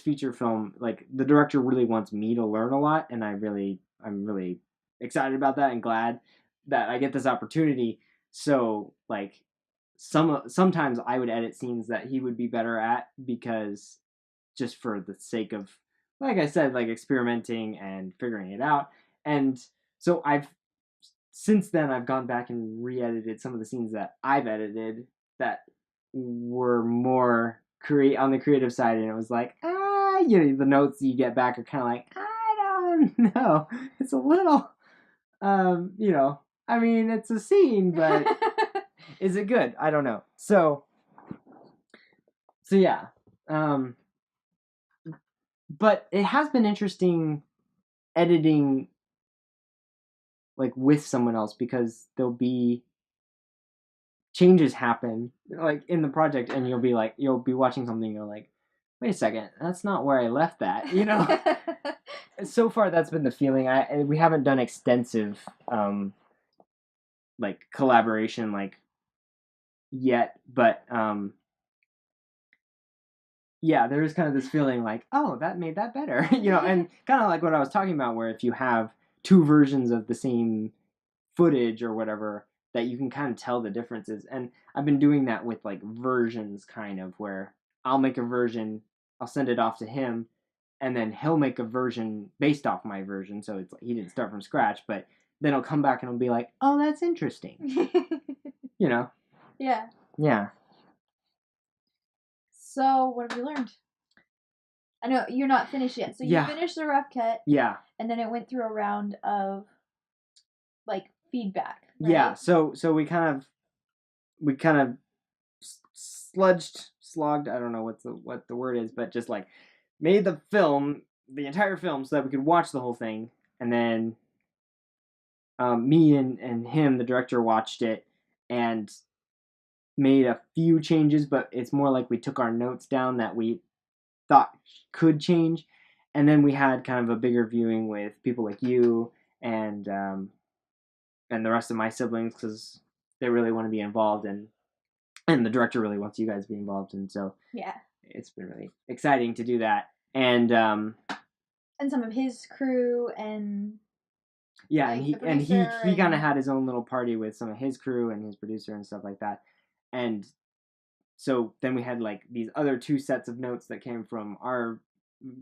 feature film, like, the director really wants me to learn a lot, and I'm really excited about that and glad that I get this opportunity. So like sometimes I would edit scenes that he would be better at, because just for the sake of, like I said, like experimenting and figuring it out. And so since then I've gone back and re-edited some of the scenes that I've edited that were more on the creative side, and it was like, you know, the notes you get back are kind of like, I don't know, it's a little, you know, I mean, it's a scene, but is it good? I don't know. So yeah, but it has been interesting editing like with someone else, because there'll be changes happen like in the project, and you'll be watching something, you're like, wait a second, that's not where I left that, you know. So far that's been the feeling. We haven't done extensive like collaboration like yet, but yeah, there is kind of this feeling like, oh, that made that better, you know, and kind of like what I was talking about, where if you have two versions of the same footage or whatever, that you can kind of tell the differences. And I've been doing that with like versions, kind of, where I'll make a version, I'll send it off to him, and then he'll make a version based off my version. So it's like he didn't start from scratch, but then he'll come back and he'll be like, "Oh, that's interesting." You know? Yeah. Yeah. So, what have you learned? I know you're not finished yet. So you Yeah. finished the rough cut, Yeah. and then it went through a round of like feedback. Right? Yeah. So we kind of slogged. I don't know what the word is, but just like made the entire film, so that we could watch the whole thing, and then me and him, the director, watched it and made a few changes, but it's more like we took our notes down that we thought could change, and then we had kind of a bigger viewing with people like you and the rest of my siblings, because they really want to be involved, and the director really wants you guys to be involved, and so yeah, it's been really exciting to do that. And some of his crew and yeah, like, and he and... kind of had his own little party with some of his crew and his producer and stuff like that. And so then we had like these other two sets of notes that came from our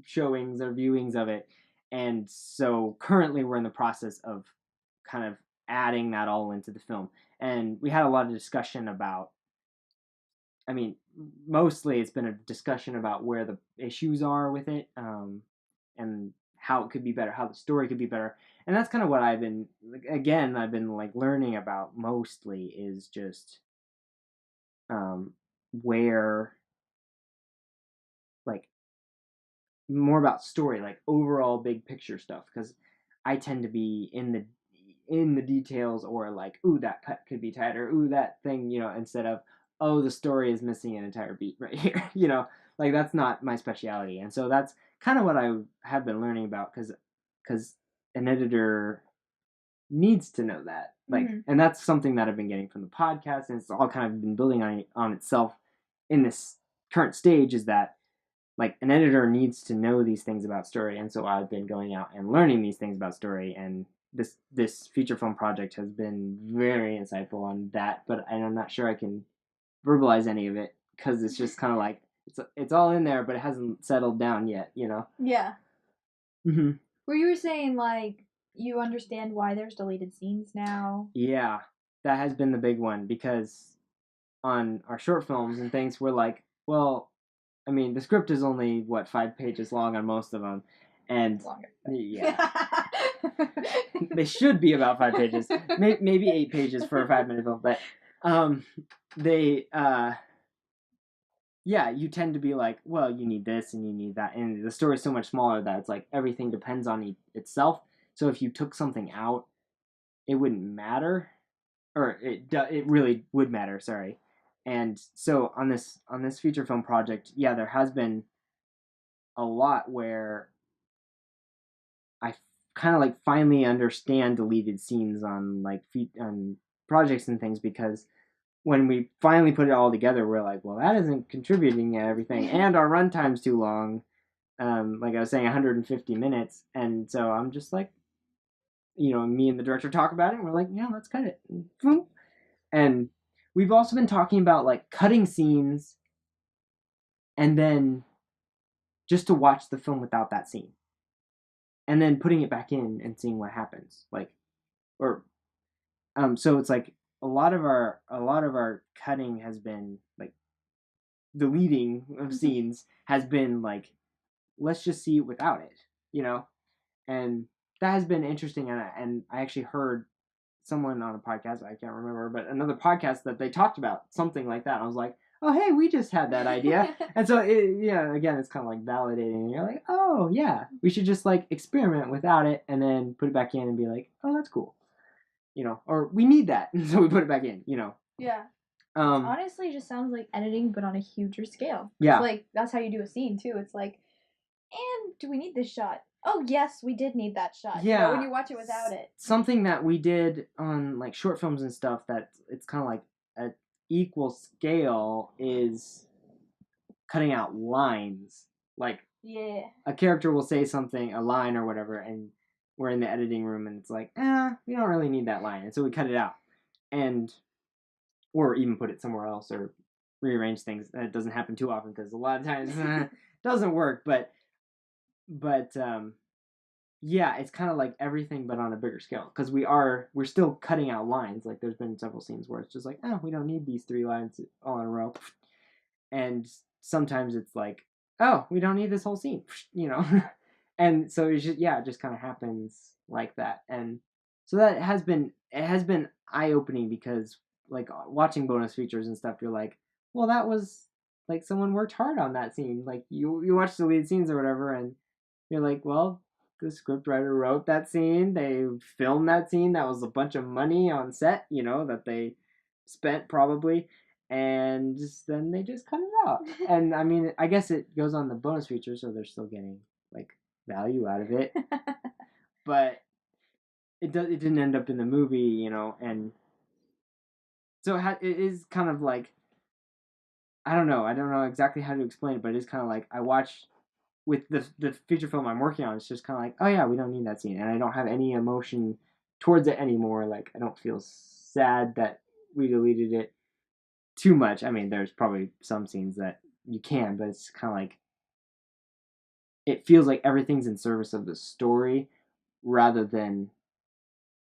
showings or viewings of it. And so currently we're in the process of kind of adding that all into the film. And we had a lot of discussion about, I mean, mostly it's been a discussion about where the issues are with it, and how it could be better, how the story could be better. And that's kind of what I've been, I've been like learning about mostly, is just where, like, more about story, like overall big picture stuff, because I tend to be in the details, or like, ooh, that cut could be tighter, ooh, that thing, instead of, oh, the story is missing an entire beat right here. Like, that's not my specialty. And so that's kind of what I have been learning about, because an editor needs to know that, like, and that's something that I've been getting from the podcast, and it's all kind of been building on itself in this current stage, is that, like, an editor needs to know these things about story. And so I've been going out and learning these things about story, and this feature film project has been very insightful on that, but I'm not sure I can verbalize any of it, because it's just kind of like, it's all in there, but it hasn't settled down yet. Yeah. Mm-hmm. Where you were saying, like, you understand why there's deleted scenes now. Yeah, that has been the big one, because on our short films and things, we're like, well, I mean, the script is only 5 pages long on most of them, and Longer. yeah, they should be about 5 pages, maybe 8 pages for a 5-minute film, but they yeah, you tend to be like, well, you need this and you need that, and the story is so much smaller that it's like everything depends on itself. So if you took something out, it wouldn't matter, or it really would matter. Sorry. And so on this feature film project, yeah, there has been a lot where I kind of like finally understand deleted scenes on like on projects and things, because when we finally put it all together, we're like, well, that isn't contributing to everything, and our runtime's too long. Like I was saying, 150 minutes, and so I'm just like, me and the director talk about it, and we're like, yeah, let's cut it. And we've also been talking about like cutting scenes, and then just to watch the film without that scene, and then putting it back in and seeing what happens. Like, or so it's like a lot of our cutting has been like, deleting of scenes has been like, let's just see it without it, and that has been interesting. And I actually heard someone on a podcast, I can't remember, but another podcast, that they talked about something like that. I was like, oh, hey, we just had that idea. And so again, it's kind of like validating, and you're like, oh yeah, we should just like experiment without it, and then put it back in and be like, oh, that's cool, or we need that, and so we put it back in. Yeah. Honestly, it just sounds like editing, but on a huger scale. Yeah. Like, that's how you do a scene, too. It's like, and do we need this shot? Oh, yes, we did need that shot. Yeah. When you watch it without it. Something that we did on, like, short films and stuff, that it's kind of like an equal scale, is cutting out lines. Like, yeah, a character will say something, a line or whatever, and we're in the editing room, and it's like, we don't really need that line, and so we cut it out. and or even put it somewhere else or rearrange things. That doesn't happen too often because a lot of times it doesn't work. But yeah, it's kind of like everything, but on a bigger scale. Because we're still cutting out lines. Like there's been several scenes where it's just like, oh, we don't need these 3 lines all in a row, and sometimes it's like, oh, we don't need this whole scene, you know. And so it's just, yeah, it just kind of happens like that. And so that has been eye opening because like watching bonus features and stuff, you're like, well, that was like someone worked hard on that scene. Like you watch the lead scenes or whatever, and you're like, well, the scriptwriter wrote that scene. They filmed that scene. That was a bunch of money on set, you know, that they spent probably, and then they just cut it out. And I mean, I guess it goes on the bonus feature, so they're still getting like value out of it. But it didn't end up in the movie, you know, and so it is kind of like, I don't know exactly how to explain it, but it's kind of like I watch with the feature film I'm working on. It's just kind of like, oh yeah, we don't need that scene, and I don't have any emotion towards it anymore. Like I don't feel sad that we deleted it too much. I mean, there's probably some scenes that you can, but it's kind of like it feels like everything's in service of the story rather than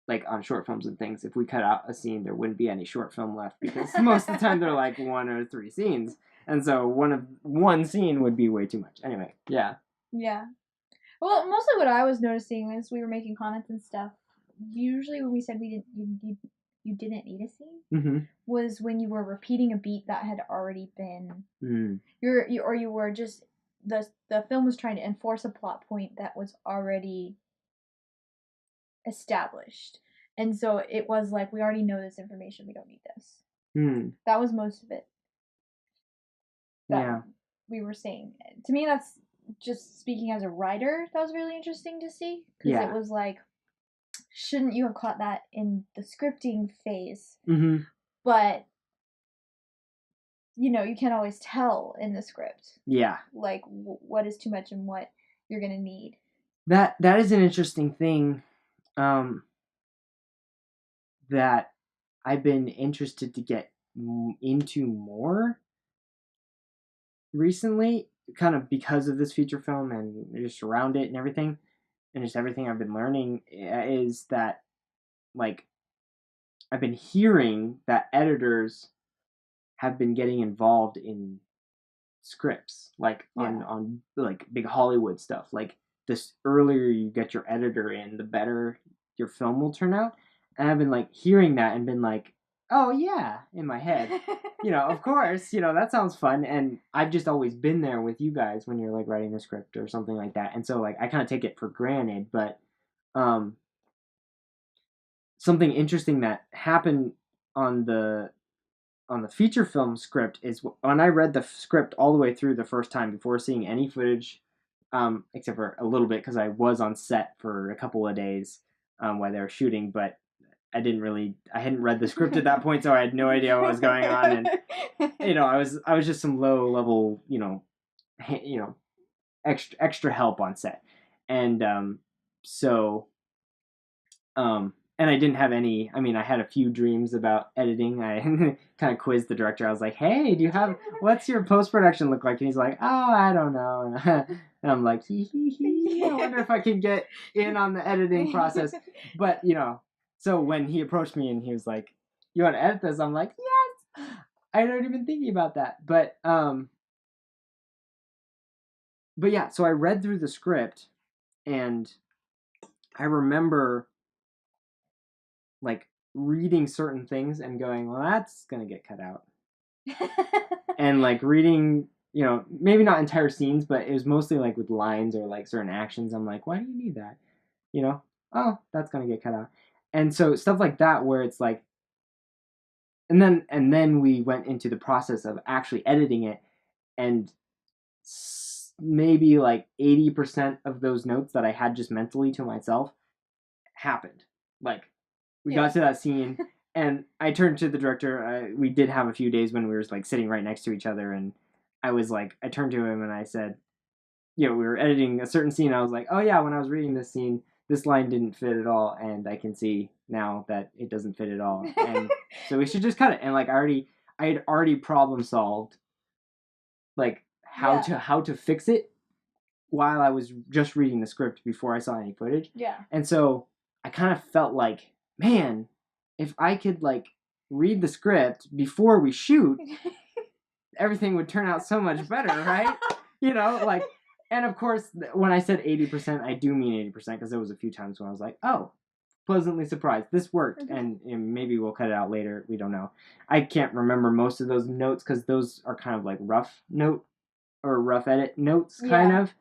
like on short films and things. If we cut out a scene, there wouldn't be any short film left because most of the time they're like 1 or 3 scenes, and so one scene would be way too much. Anyway, yeah. Yeah. Well, mostly what I was noticing as we were making comments and stuff, usually when we said you didn't need a scene, was when you were repeating a beat that had already been you were just the film was trying to enforce a plot point that was already established. And so it was like, we already know this information, we don't need this. That was most of it. That we were saying. To me, that's just speaking as a writer, that was really interesting to see. Because it was like, shouldn't you have caught that in the scripting phase? But, you know, you can't always tell in the script. Yeah. Like, what is too much and what you're going to need. That is an interesting thing that I've been interested to get into more recently, kind of because of this feature film and just around it and everything, and just everything I've been learning, is that like I've been hearing that editors have been getting involved in scripts, like on like big Hollywood stuff. Like this earlier you get your editor in, the better your film will turn out. And I've been like hearing that and been like, oh yeah, in my head. You know, of course, you know, that sounds fun. And I've just always been there with you guys when you're like writing the script or something like that. And so like I kind of take it for granted, but something interesting that happened on the feature film script is when I read the script all the way through the first time before seeing any footage, except for a little bit because I was on set for a couple of days while they were shooting, but I hadn't read the script at that point, so I had no idea what was going on, and you know, I was just some low level, you know, extra help on set, and and I didn't have any. I mean, I had a few dreams about editing. I kind of quizzed the director. I was like, "Hey, what's your post production look like?" And he's like, "Oh, I don't know." And I'm like, I wonder if I could get in on the editing process. But you know, so when he approached me and he was like, "You want to edit this?" I'm like, "Yes." I hadn't even thinking about that, but yeah. So I read through the script, and I remember like reading certain things and going, well, that's gonna get cut out. And like reading, you know, maybe not entire scenes, but it was mostly like with lines or like certain actions. I'm like, why do you need that? You know, oh, that's gonna get cut out. And so stuff like that where it's like, and then we went into the process of actually editing it, and maybe like 80% of those notes that I had just mentally to myself happened. Like we got to that scene, and I turned to the director. We did have a few days when we were like sitting right next to each other, and I was like, I turned to him and I said, you know, we were editing a certain scene. I was like, oh yeah, when I was reading this scene, this line didn't fit at all, and I can see now that it doesn't fit at all, and so we should just cut it. And like I had already problem solved like how to fix it while I was just reading the script before I saw any footage. Yeah. And so I kind of felt like, man, if I could like read the script before we shoot, everything would turn out so much better, right? You know, like, and of course, when I said 80%, I do mean 80% because there was a few times when I was like, oh, pleasantly surprised. This worked. And maybe we'll cut it out later. We don't know. I can't remember most of those notes because those are kind of like rough note or rough edit notes, kind of.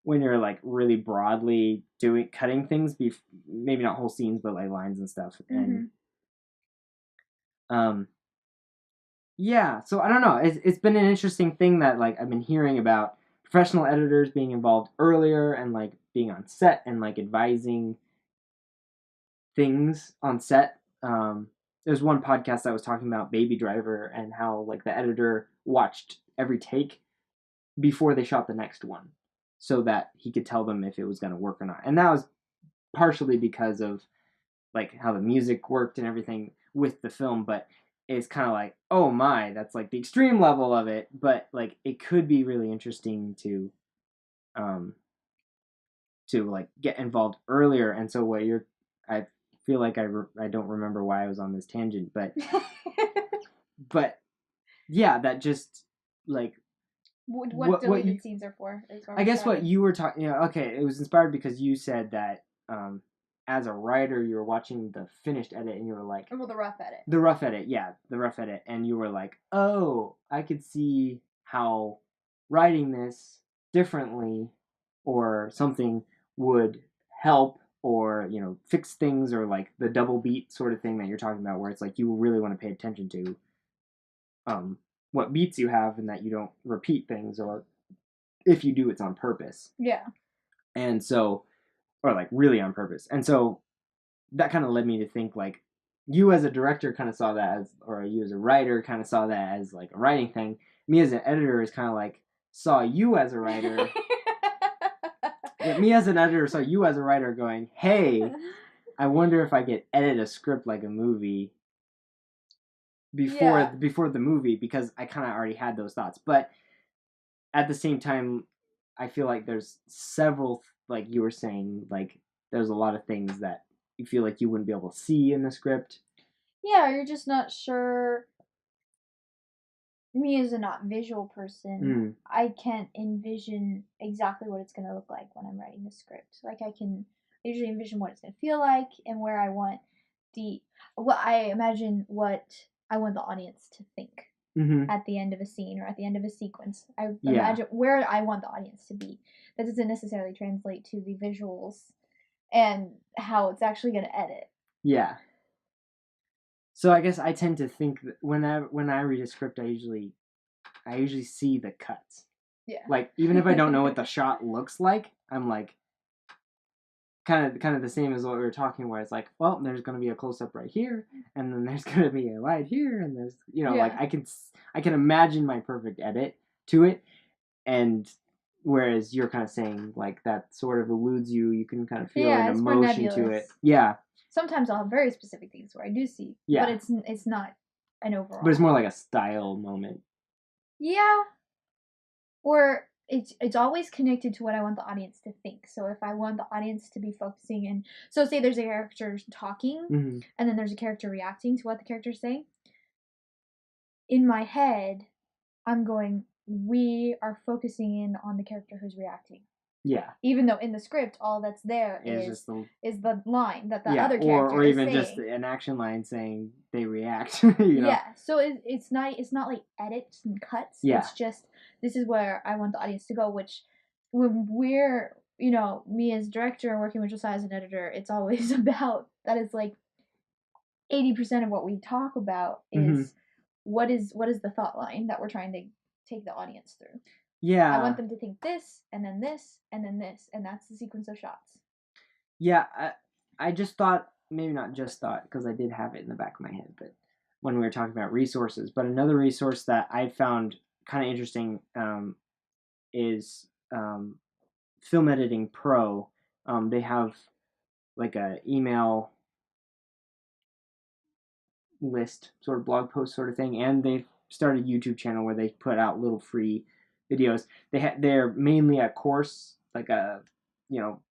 When you're like really broadly cutting things, maybe not whole scenes, but like lines and stuff. And yeah, so I don't know. It's been an interesting thing that like I've been hearing about professional editors being involved earlier and like being on set and like advising things on set. There's one podcast that was talking about Baby Driver and how like the editor watched every take before they shot the next one, so that he could tell them if it was going to work or not. And that was partially because of like how the music worked and everything with the film, but it's kind of like, oh my, that's like the extreme level of it, but like it could be really interesting to like get involved earlier. And so I feel like I don't remember why I was on this tangent, but but yeah, that just like what deleted scenes are for. I guess what you were talking, okay, it was inspired because you said that as a writer, you were watching the finished edit and you were like, well, the rough edit. The rough edit, yeah, the rough edit, and you were like, oh, I could see how writing this differently or something would help or fix things, or like the double beat sort of thing that you're talking about, where it's like you really want to pay attention to what beats you have and that you don't repeat things, or if you do, it's on purpose. Yeah. And so, or like really on purpose. And so that kind of led me to think like you as a director kind of saw that as, or you as a writer kind of saw that as like a writing thing. Me as an editor is kind of like saw you as a writer. Me as an editor saw you as a writer going, hey, I wonder if I could edit a script like a movie before the movie, because I kind of already had those thoughts. But at the same time, I feel like there's several, like you were saying, like there's a lot of things that you feel like you wouldn't be able to see in the script. Yeah, you're just not sure. Me as a not visual person, I can't envision exactly what it's going to look like when I'm writing the script. Like I usually envision what it's going to feel like and where I want I imagine what I want the audience to think at the end of a scene or at the end of a sequence. I imagine where I want the audience to be. That doesn't necessarily translate to the visuals and how it's actually going to edit. Yeah. So I guess I tend to think that when I read a script, I usually see the cuts. Yeah. Like even if I don't know what the shot looks like, I'm like kind of the same as what we were talking, where it's like, well, there's going to be a close up right here, and then there's going to be a wide here, and there's like I can imagine my perfect edit to it, and whereas you're kind of saying like that sort of eludes you, you can kind of feel an emotion to it. Yeah. Sometimes I'll have very specific things where I do see, but it's not an overall. But it's more like a style moment. Yeah. Or it's always connected to what I want the audience to think. So if I want the audience to be focusing in, so say there's a character talking, and then there's a character reacting to what the character's saying. In my head, I'm going, we are focusing in on the character who's reacting. Yeah. Even though in the script, all that's there is the line that the other character or even is saying. just an action line saying they react. Yeah. So it's not like edits and cuts. Yeah. It's just this is where I want the audience to go. Which when we're me as director and working with Josiah as an editor, it's always about that. Is like 80% of what we talk about is what is the thought line that we're trying to take the audience through. Yeah. I want them to think this, and then this, and then this, and that's the sequence of shots. Yeah, I just thought, maybe not just thought, because I did have it in the back of my head, but when we were talking about resources, but another resource that I found kind of interesting is Film Editing Pro. They have like a email list sort of blog post sort of thing, and they've started a YouTube channel where they put out little free videos. They're mainly a course, like a, you know,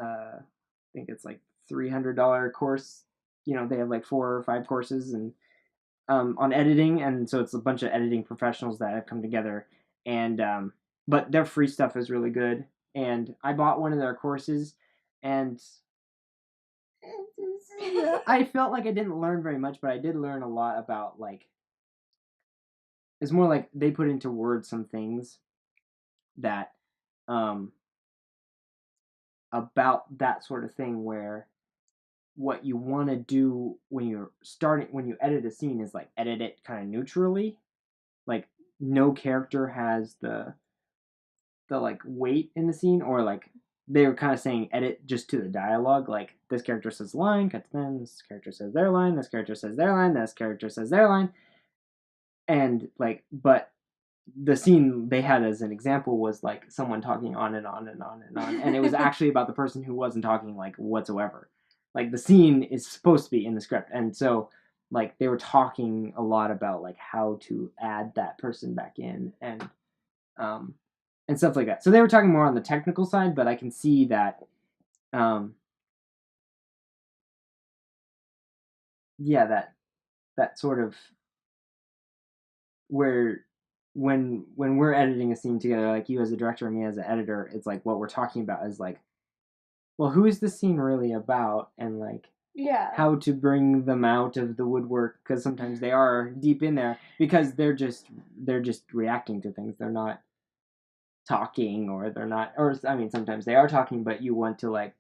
I think it's like $300 course. You know, they have like 4 or 5 courses and on editing, and so it's a bunch of editing professionals that have come together. And but their free stuff is really good. And I bought one of their courses, and I felt like I didn't learn very much, but I did learn a lot about, like, it's more like they put into words some things that about that sort of thing, where what you want to do when you edit a scene is like edit it kind of neutrally, like no character has the like weight in the scene, or like they were kind of saying edit just to the dialogue, like this character says line, cut to them, this character says their line, this character says their line, this character says their line, and like, but the scene they had as an example was like someone talking on and on and on and on, and it was actually about the person who wasn't talking like whatsoever. Like the scene is supposed to be in the script, and so like they were talking a lot about like how to add that person back in, and stuff like that. So they were talking more on the technical side, but I can see that yeah, that sort of where when we're editing a scene together, like you as a director and me as an editor, it's like what we're talking about is like, well, who is this scene really about, and like how to bring them out of the woodwork, because sometimes they are deep in there because they're just reacting to things. They're not talking, or they're not, or I mean sometimes they are talking, but you want to like,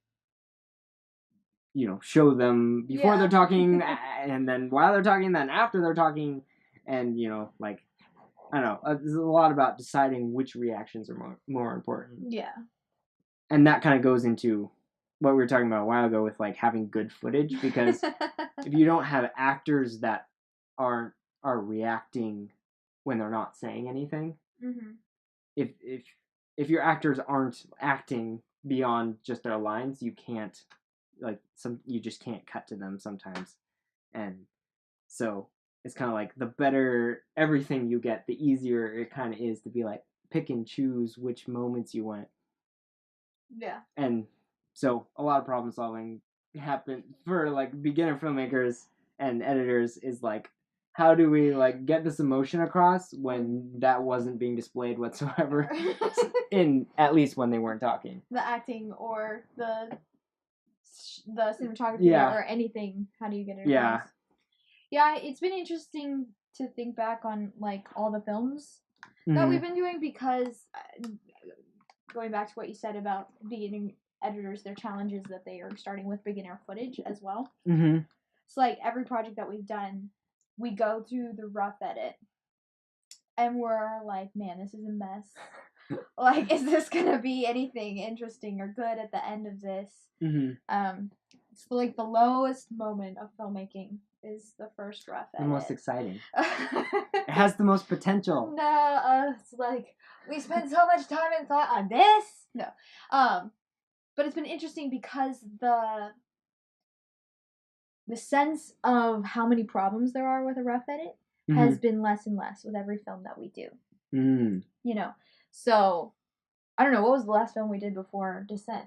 you know, show them before they're talking and then while they're talking, then after they're talking, and you know, like, I don't know, there's a lot about deciding which reactions are more important. Yeah. And that kind of goes into what we were talking about a while ago with like having good footage, because if you don't have actors that are reacting when they're not saying anything, mm-hmm. if your actors aren't acting beyond just their lines, you can't, like, you just can't cut to them sometimes. And so it's kind of like the better everything you get, the easier it kind of is to be like pick and choose which moments you want. Yeah. And so a lot of problem solving happen for like beginner filmmakers and editors, is like, how do we like get this emotion across when that wasn't being displayed whatsoever in, at least when they weren't talking, the acting or the cinematography or anything. How do you get it across? Yeah, it's been interesting to think back on like all the films that we've been doing, because going back to what you said about beginning editors, their challenges that they are starting with beginner footage as well. Mm-hmm. So like every project that we've done, we go through the rough edit and we're like, man, this is a mess. Like, is this gonna be anything interesting or good at the end of this? Mm-hmm. It's like the lowest moment of filmmaking is the first rough edit. The most exciting. It has the most potential. No, it's like we spent so much time and thought on this. No, but it's been interesting because the sense of how many problems there are with a rough edit has been less and less with every film that we do. You know, so I don't know, what was the last film we did before Descent?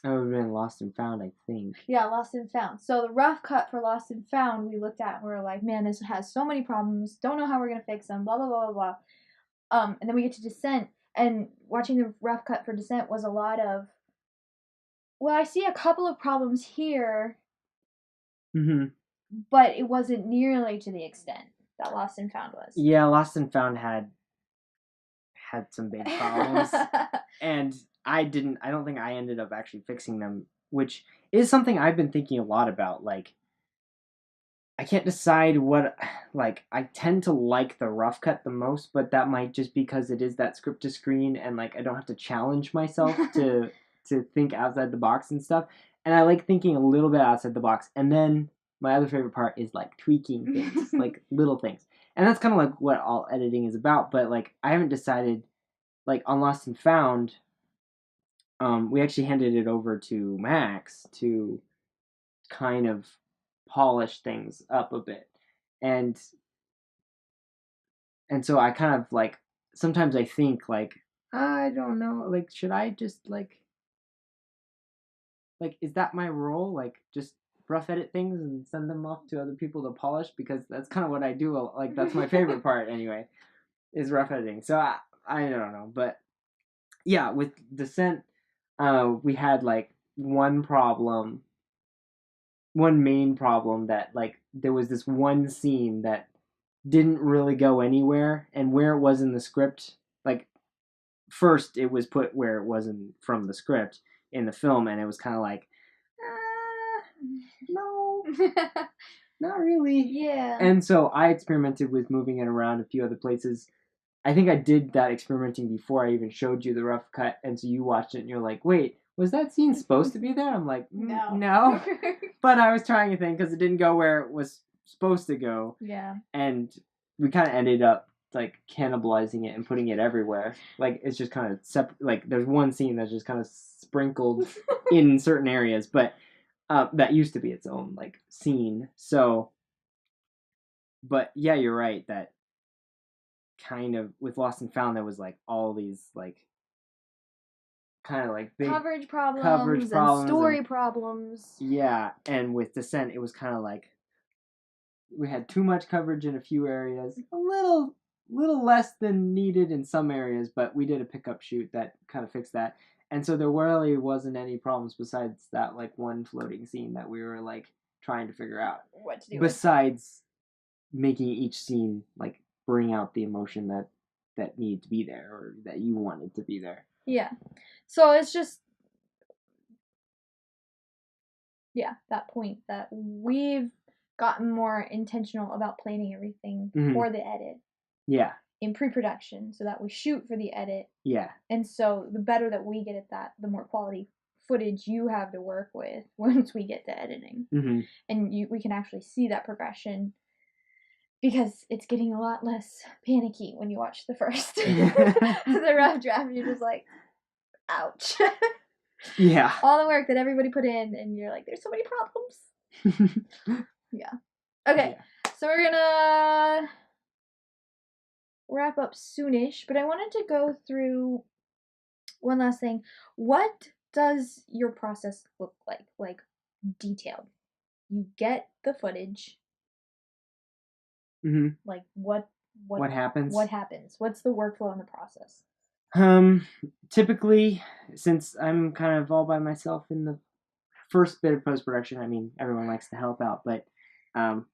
It would have been Lost and Found, I think. Yeah, Lost and Found. So the rough cut for Lost and Found, we looked at and we were like, man, this has so many problems. Don't know how we're going to fix them, blah, blah, blah, blah, blah. And then we get to Descent, and watching the rough cut for Descent was a lot of, well, I see a couple of problems here, but it wasn't nearly to the extent that Lost and Found was. Yeah, Lost and Found had some big problems. And I don't think I ended up actually fixing them, which is something I've been thinking a lot about. Like, I can't decide what, like, I tend to like the rough cut the most, but that might just because it is that script to screen, and like I don't have to challenge myself to think outside the box and stuff. And I like thinking a little bit outside the box. And then my other favorite part is like tweaking things, like little things. And that's kind of like what all editing is about. But like I haven't decided, like on Lost and Found, we actually handed it over to Max to kind of polish things up a bit. And so I kind of like sometimes I think like I don't know, like should I just like is that my role? Like just rough edit things and send them off to other people to polish because that's kind of what I do. Like that's my favorite part anyway, is rough editing. So I don't know, but yeah, with Descent, we had like one main problem that like there was this one scene that didn't really go anywhere, and where it was in the script, like first it was put where it wasn't from the script in the film, and it was kind of like, no, not really. Yeah. And so I experimented with moving it around a few other places. I think I did that experimenting before I even showed you the rough cut, and so you watched it and you're like, wait, was that scene supposed to be there? I'm like, no. But I was trying a thing because it didn't go where it was supposed to go. Yeah. And we kind of ended up like cannibalizing it and putting it everywhere. Like it's just kind of separate. Like there's one scene that's just kind of sprinkled in certain areas, but that used to be its own like scene. So, but yeah, you're right that kind of with Lost and Found there was like all these like kind of like big coverage problems and story problems. Yeah, and with Descent it was kind of like we had too much coverage in a few areas, a little less than needed in some areas, but we did a pickup shoot that kind of fixed that. And so there really wasn't any problems besides that like one floating scene that we were like trying to figure out what to do besides making each scene like bring out the emotion that needed to be there or that you wanted to be there. Yeah. So it's just that point that we've gotten more intentional about planning everything for the edit. Yeah. In pre-production so that we shoot for the edit. Yeah. And so the better that we get at that, the more quality footage you have to work with once we get to editing. Mm-hmm. And we can actually see that progression because it's getting a lot less panicky when you watch the first the rough draft. You're just like, ouch. Yeah. All the work that everybody put in, and you're like, there's so many problems. Yeah. Okay. Yeah. So we're gonna wrap up soonish, but I wanted to go through one last thing. What does your process look like? Like, detailed. You get the footage. Mm-hmm. Like, what happens? What happens? What's the workflow in the process? Typically, since I'm kind of all by myself in the first bit of post-production, I mean, everyone likes to help out, but I'm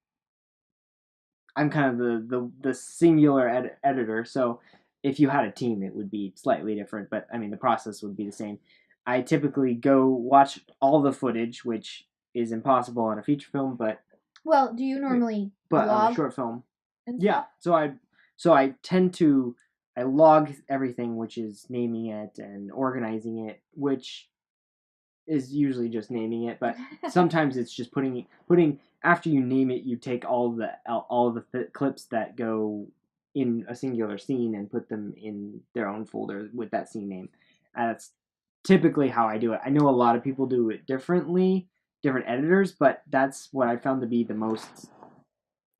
kind of the singular editor, so if you had a team, it would be slightly different, but I mean, the process would be the same. I typically go watch all the footage, which is impossible on a feature film, but... Well, do you normally But on a short film. Yeah, so I tend to... I log everything, which is naming it and organizing it, which is usually just naming it, but sometimes it's just putting after you name it, you take all the clips that go in a singular scene and put them in their own folder with that scene name. That's typically how I do it. I know a lot of people do it differently, different editors, but that's what I found to be the most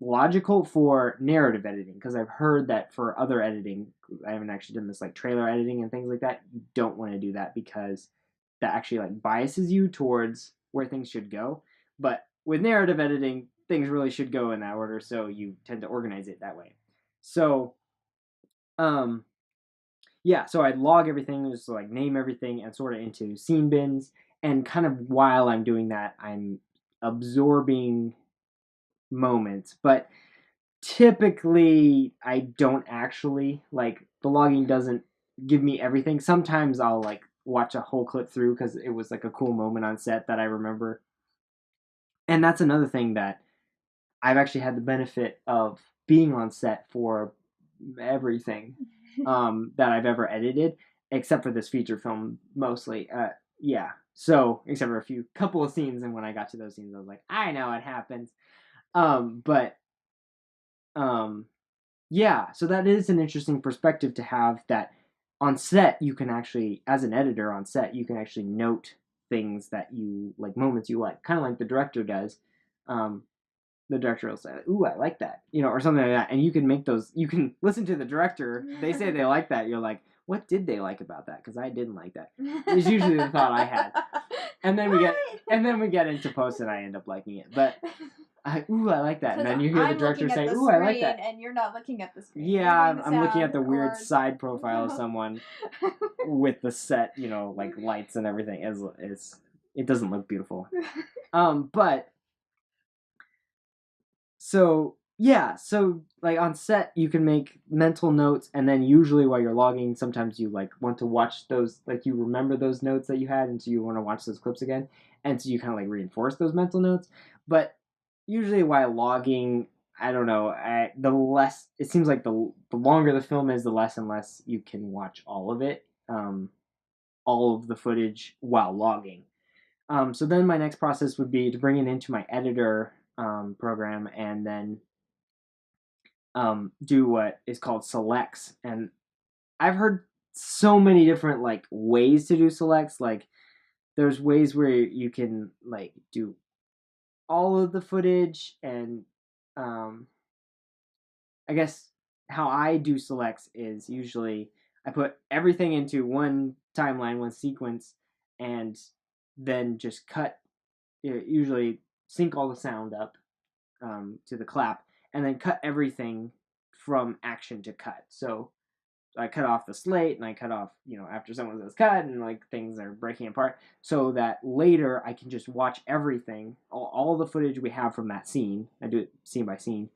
logical for narrative editing, because I've heard that for other editing, I haven't actually done this like trailer editing and things like that, you don't want to do that because that actually like biases you towards where things should go. But with narrative editing, things really should go in that order, so you tend to organize it that way. So yeah, so I'd log everything, just like name everything and sort it into scene bins, and kind of while I'm doing that, I'm absorbing moments, but typically I don't actually, like, the logging doesn't give me everything. Sometimes I'll like watch a whole clip through because it was like a cool moment on set that I remember. And that's another thing that I've actually had the benefit of being on set for everything that I've ever edited, except for this feature film mostly. Yeah. So, except for a couple of scenes, and when I got to those scenes, I was like, I know it happens. But yeah, so that is an interesting perspective to have, that on set, you can actually, as an editor on set, you can actually note things that you like, moments you like, kind of like the director does. Um, the director will say, "Ooh, I like that," or something like that, and you can make those. You can listen to the director. They say they like that. You're like, "What did they like about that?" Because I didn't like that. Is usually the thought I had, and then we get into post, and I end up liking it. But I like that, and then you hear the director say, "Ooh, I like that," and you're not looking at the screen. Yeah, I'm looking at the weird side profile of someone with the set, like lights and everything. It doesn't look beautiful. But so yeah, so like on set you can make mental notes, and then usually while you're logging, sometimes you like want to watch those, like you remember those notes that you had, and so you want to watch those clips again, and so you kind of like reinforce those mental notes. But usually while logging, I don't know, the less it seems like the longer the film is, the less and less you can watch all of it, all of the footage while logging. So then my next process would be to bring it into my editor program, and then do what is called selects. And I've heard so many different like ways to do selects. Like there's ways where you can like do all of the footage, and I guess how I do selects is usually I put everything into one timeline, one sequence, and then just cut. Usually sync all the sound up to the clap, and then cut everything from action to cut. So I cut off the slate, and I cut off, after someone says cut, and like things are breaking apart, so that later I can just watch everything, all the footage we have from that scene. I do it scene by scene,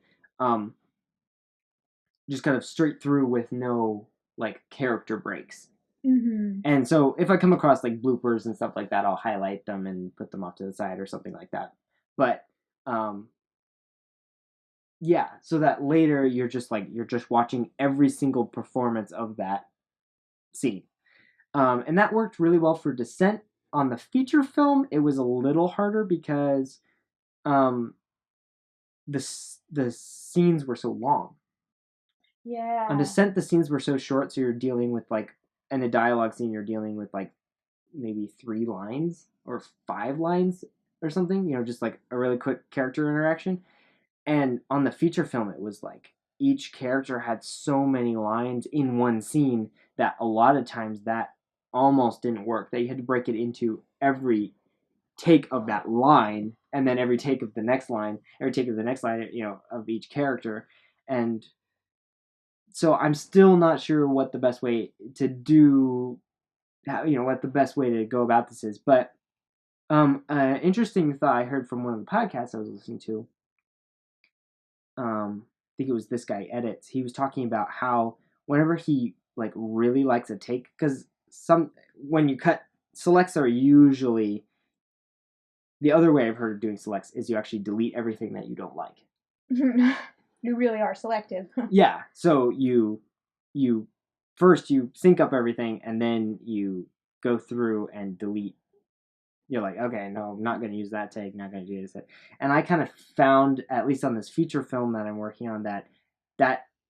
just kind of straight through with no like character breaks. Mm-hmm. And so if I come across like bloopers and stuff like that, I'll highlight them and put them off to the side or something like that. But yeah, so that later you're just watching every single performance of that scene. And that worked really well for Descent. On the feature film, it was a little harder because um, the scenes were so long. Yeah. On Descent, the scenes were so short, so you're dealing with like, in a dialogue scene, you're dealing with like maybe 3 lines or 5 lines or something, just like a really quick character interaction. And on the feature film, it was like each character had so many lines in one scene that a lot of times that almost didn't work. They had to break it into every take of that line, and then every take of the next line, of each character. And so I'm still not sure what the best way to do, what the best way to go about this is. But interesting thought I heard from one of the podcasts I was listening to. I think it was This Guy Edits. He was talking about how whenever he like really likes a take, because when you cut, selects are usually, the other way I've heard of doing selects is you actually delete everything that you don't like. You really are selective. Yeah. So you first you sync up everything, and then you go through and delete. You're like, okay, no, I'm not going to use that take, not going to do this. And I kind of found, at least on this feature film that I'm working on, that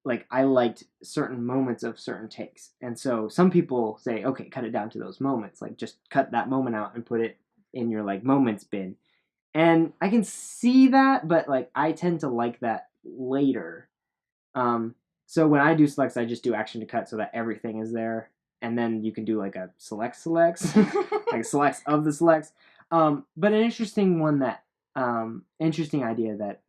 like I liked certain moments of certain takes. And so some people say, okay, cut it down to those moments. Like just cut that moment out and put it in your like moments bin. And I can see that, but like I tend to like that later. So when I do selects, I just do action to cut so that everything is there, and then you can do like a selects, like selects of the selects. But an interesting one that interesting idea that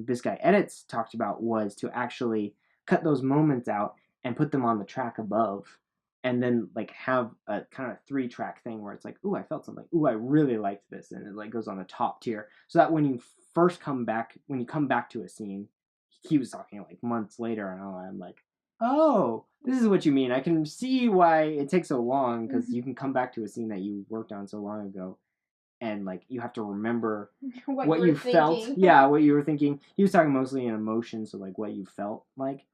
This Guy Edits talked about was to actually cut those moments out and put them on the track above, and then like have a kind of 3-track thing where it's like, ooh, I felt something. Ooh, I really liked this, and it like goes on the top tier, so that when you come back to a scene, he was talking like months later, and I'm like, oh, this is what you mean. I can see why it takes so long, because you can come back to a scene that you worked on so long ago, and like you have to remember what you felt. Yeah, what you were thinking. He was talking mostly in emotion, so like what you felt like.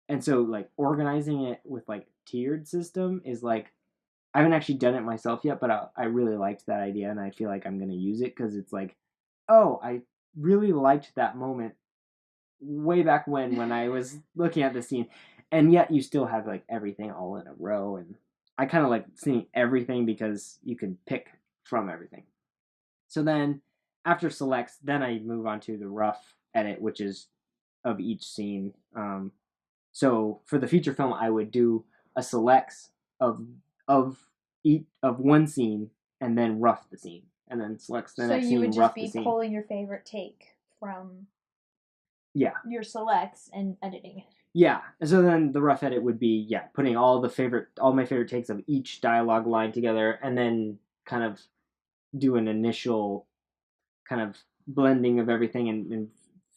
And so like organizing it with like tiered system is like, I haven't actually done it myself yet, but I really liked that idea, and I feel like I'm going to use it, because it's like, oh, I really liked that moment way back when I was looking at the scene. and yet you still have like everything all in a row. And I kind of like seeing everything because you can pick from everything. So then after selects, then I move on to the rough edit, which is of each scene. So for the feature film, I would do a selects of of each of one scene and then rough the scene, and then selects the So next you scene, would just rough the be scene. pulling your favorite take from Yeah, your selects and editing it. yeah. So then the rough edit would be putting all my favorite takes of each dialogue line together, and then kind of do an initial kind of blending of everything and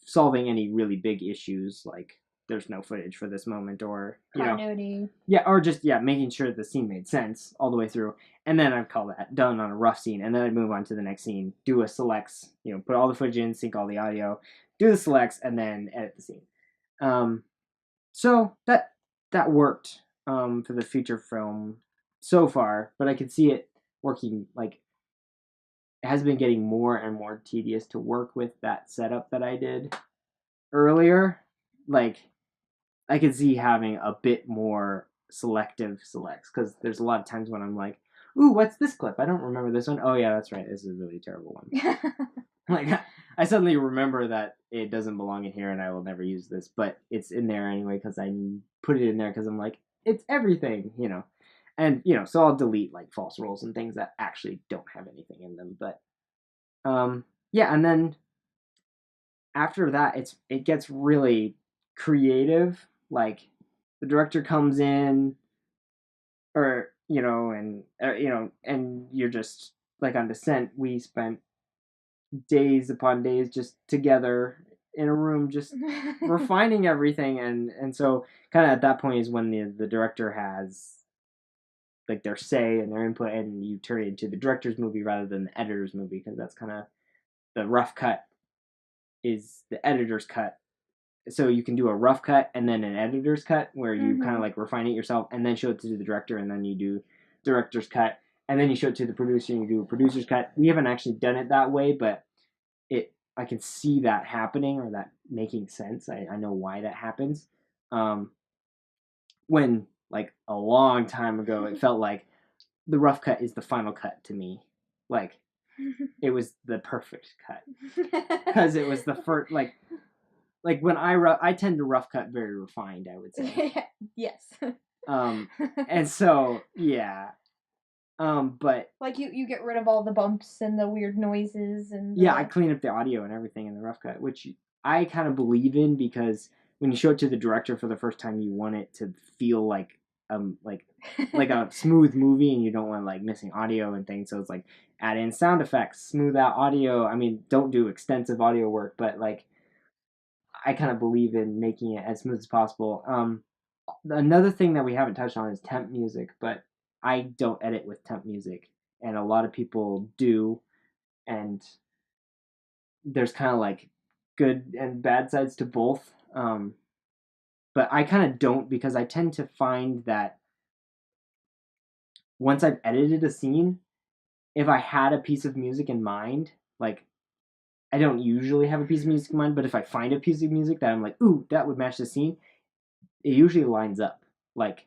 solving any really big issues like there's no footage for this moment, or Continuity. or just making sure the scene made sense all the way through. And then I'd call that done on a rough scene, and then I'd move on to the next scene, do a selects, put all the footage in, sync all the audio, do the selects, and then edit the scene. So that worked for the feature film so far, but I could see it working. Like, it has been getting more and more tedious to work with that setup that I did earlier. Like, I could see having a bit more selective selects, because there's a lot of times when I'm like, ooh, what's this clip? I don't remember this one. Oh yeah, that's right. This is a really terrible one. Like, I suddenly remember that it doesn't belong in here and I will never use this, but it's in there anyway because I put it in there because I'm like, it's everything, And, so I'll delete like false rolls and things that actually don't have anything in them. But and then after that it gets really creative. Like, the director comes in, or and you're just like, on Descent we spent days upon days just together in a room, just refining everything. And so kind of at that point is when the director has like their say and their input, and you turn it into the director's movie rather than the editor's movie, because that's kind of the rough cut is the editor's cut. So you can do a rough cut and then an editor's cut where you kind of like refine it yourself and then show it to the director, and then you do director's cut, and then you show it to the producer and you do a producer's cut. We haven't actually done it that way, but I can see that happening, or that making sense. I know why that happens. When like a long time ago, it felt like the rough cut is the final cut to me. Like, it was the perfect cut because it was the first like when I tend to rough cut very refined, I would say. Yes. And so but like you get rid of all the bumps and the weird noises and I clean up the audio and everything in the rough cut, which I kind of believe in, because when you show it to the director for the first time, you want it to feel like a smooth movie, and you don't want like missing audio and things. So it's like, add in sound effects, smooth out audio. I mean, don't do extensive audio work, but like, I kind of believe in making it as smooth as possible. Another thing that we haven't touched on is temp music, but I don't edit with temp music, and a lot of people do, and there's kind of like good and bad sides to both. But I kind of don't, because I tend to find that once I've edited a scene, if I had a piece of music in mind, like, I don't usually have a piece of music in mind, but if I find a piece of music that I'm like, ooh, that would match the scene, it usually lines up. Like,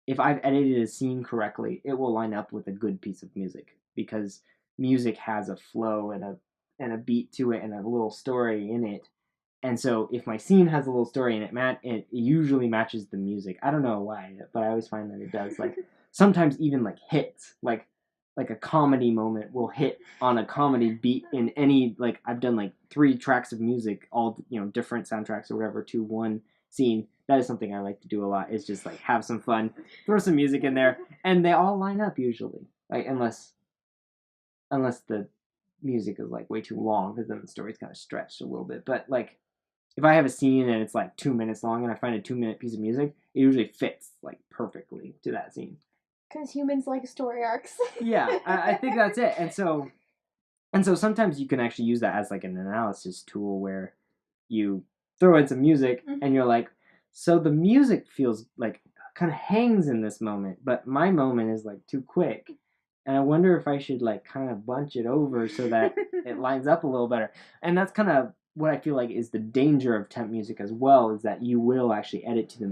if I've edited a scene correctly, it will line up with a good piece of music, because music has a flow and a beat to it and a little story in it. And so if my scene has a little story in it, it usually matches the music. I don't know why, but I always find that it does. Like, sometimes even like hits, like a comedy moment will hit on a comedy beat in any, like, I've done like 3 tracks of music, all different soundtracks or whatever, to one scene. That is something I like to do a lot. Is just like have some fun, throw some music in there, and they all line up usually. Like, unless the music is like way too long, because then the story's kind of stretched a little bit. But like, if I have a scene and it's like 2 minutes long and I find a 2-minute piece of music, it usually fits like perfectly to that scene. Because humans like story arcs. Yeah, I think that's it. And so sometimes you can actually use that as like an analysis tool, where you throw in some music and you're like, so the music feels like kind of hangs in this moment, but my moment is like too quick. And I wonder if I should like kind of bunch it over so that it lines up a little better. And that's kind of what I feel like is the danger of temp music as well is that you will actually edit to the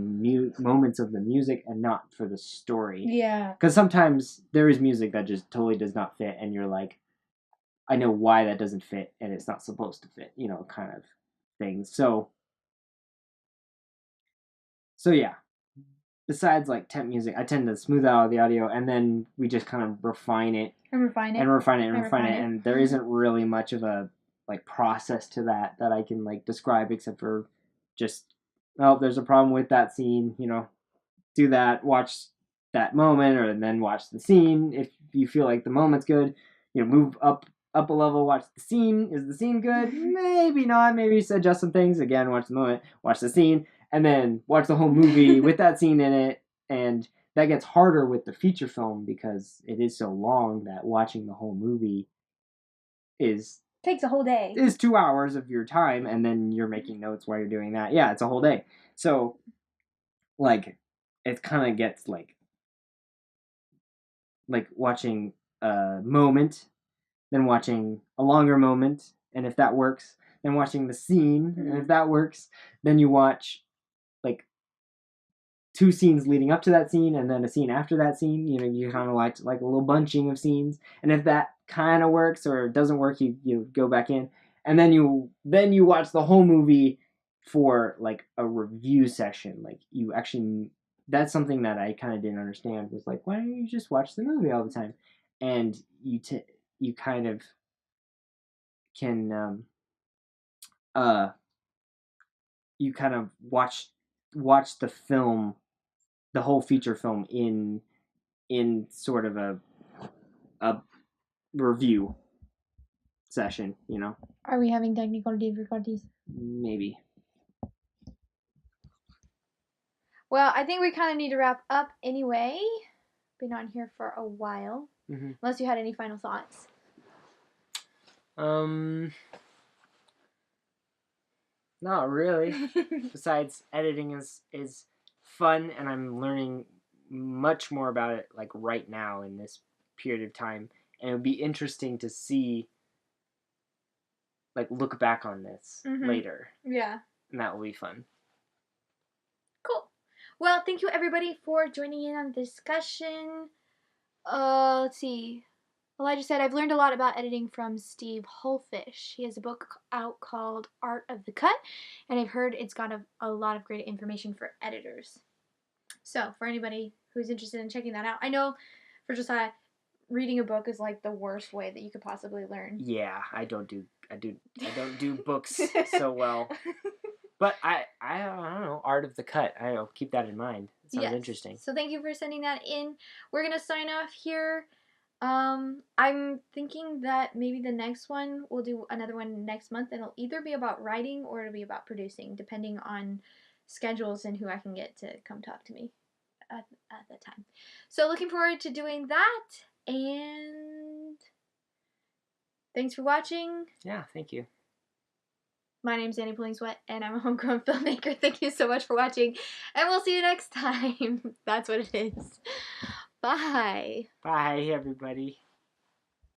moments of the music and not for the story. Yeah. Because sometimes there is music that just totally does not fit, and you're like, I know why that doesn't fit, and it's not supposed to fit, kind of thing. So yeah. Besides like temp music, I tend to smooth out the audio, and then we just kind of refine it. And there isn't really much of a like process to that I can like describe, except for just, well, there's a problem with that scene, do that, watch that moment, or then watch the scene. If you feel like the moment's good, move up a level, watch the scene. Is the scene good? Maybe not. Maybe adjust some things. Again, watch the moment, watch the scene, and then watch the whole movie with that scene in it. And that gets harder with the feature film because it is so long that watching the whole movie takes a whole day. Is 2 hours of your time, and then you're making notes while you're doing that. Yeah, it's a whole day. So, like, it kind of gets like watching a moment, then watching a longer moment, and if that works, then watching the scene, and if that works, then you watch like 2 scenes leading up to that scene, and then a scene after that scene. You kind of like a little bunching of scenes, and if that kind of works or doesn't work, you go back in, and then you watch the whole movie for like a review session. Like you actually, that's something that I kind of didn't understand, was like, why don't you just watch the movie all the time? And you kind of can you kind of watch the film, the whole feature film in sort of a review session, Are we having technical difficulties? Maybe. Well, I think we kind of need to wrap up anyway. Been on here for a while. Mm-hmm. Unless you had any final thoughts. Not really. Besides, editing is fun, and I'm learning much more about it like right now in this period of time, and it would be interesting to see, like, look back on this later. Yeah. And that will be fun. Cool. Well, thank you everybody for joining in on the discussion. Let's see. Elijah said, I've learned a lot about editing from Steve Hullfish. He has a book out called Art of the Cut, and I've heard it's got a lot of great information for editors. So, for anybody who's interested in checking that out, I know for Josiah, reading a book is like the worst way that you could possibly learn. Yeah, I don't do books so well. But I don't know, Art of the Cut. I'll keep that in mind. It sounds interesting. So thank you for sending that in. We're gonna sign off here. I'm thinking that maybe the next one, we'll do another one next month, and it'll either be about writing or it'll be about producing, depending on schedules and who I can get to come talk to me at the time. So looking forward to doing that, and thanks for watching. Yeah, thank you. My name's Annie Poling, and I'm a homegrown filmmaker. Thank you so much for watching, and we'll see you next time. That's what it is. Bye. Bye, everybody.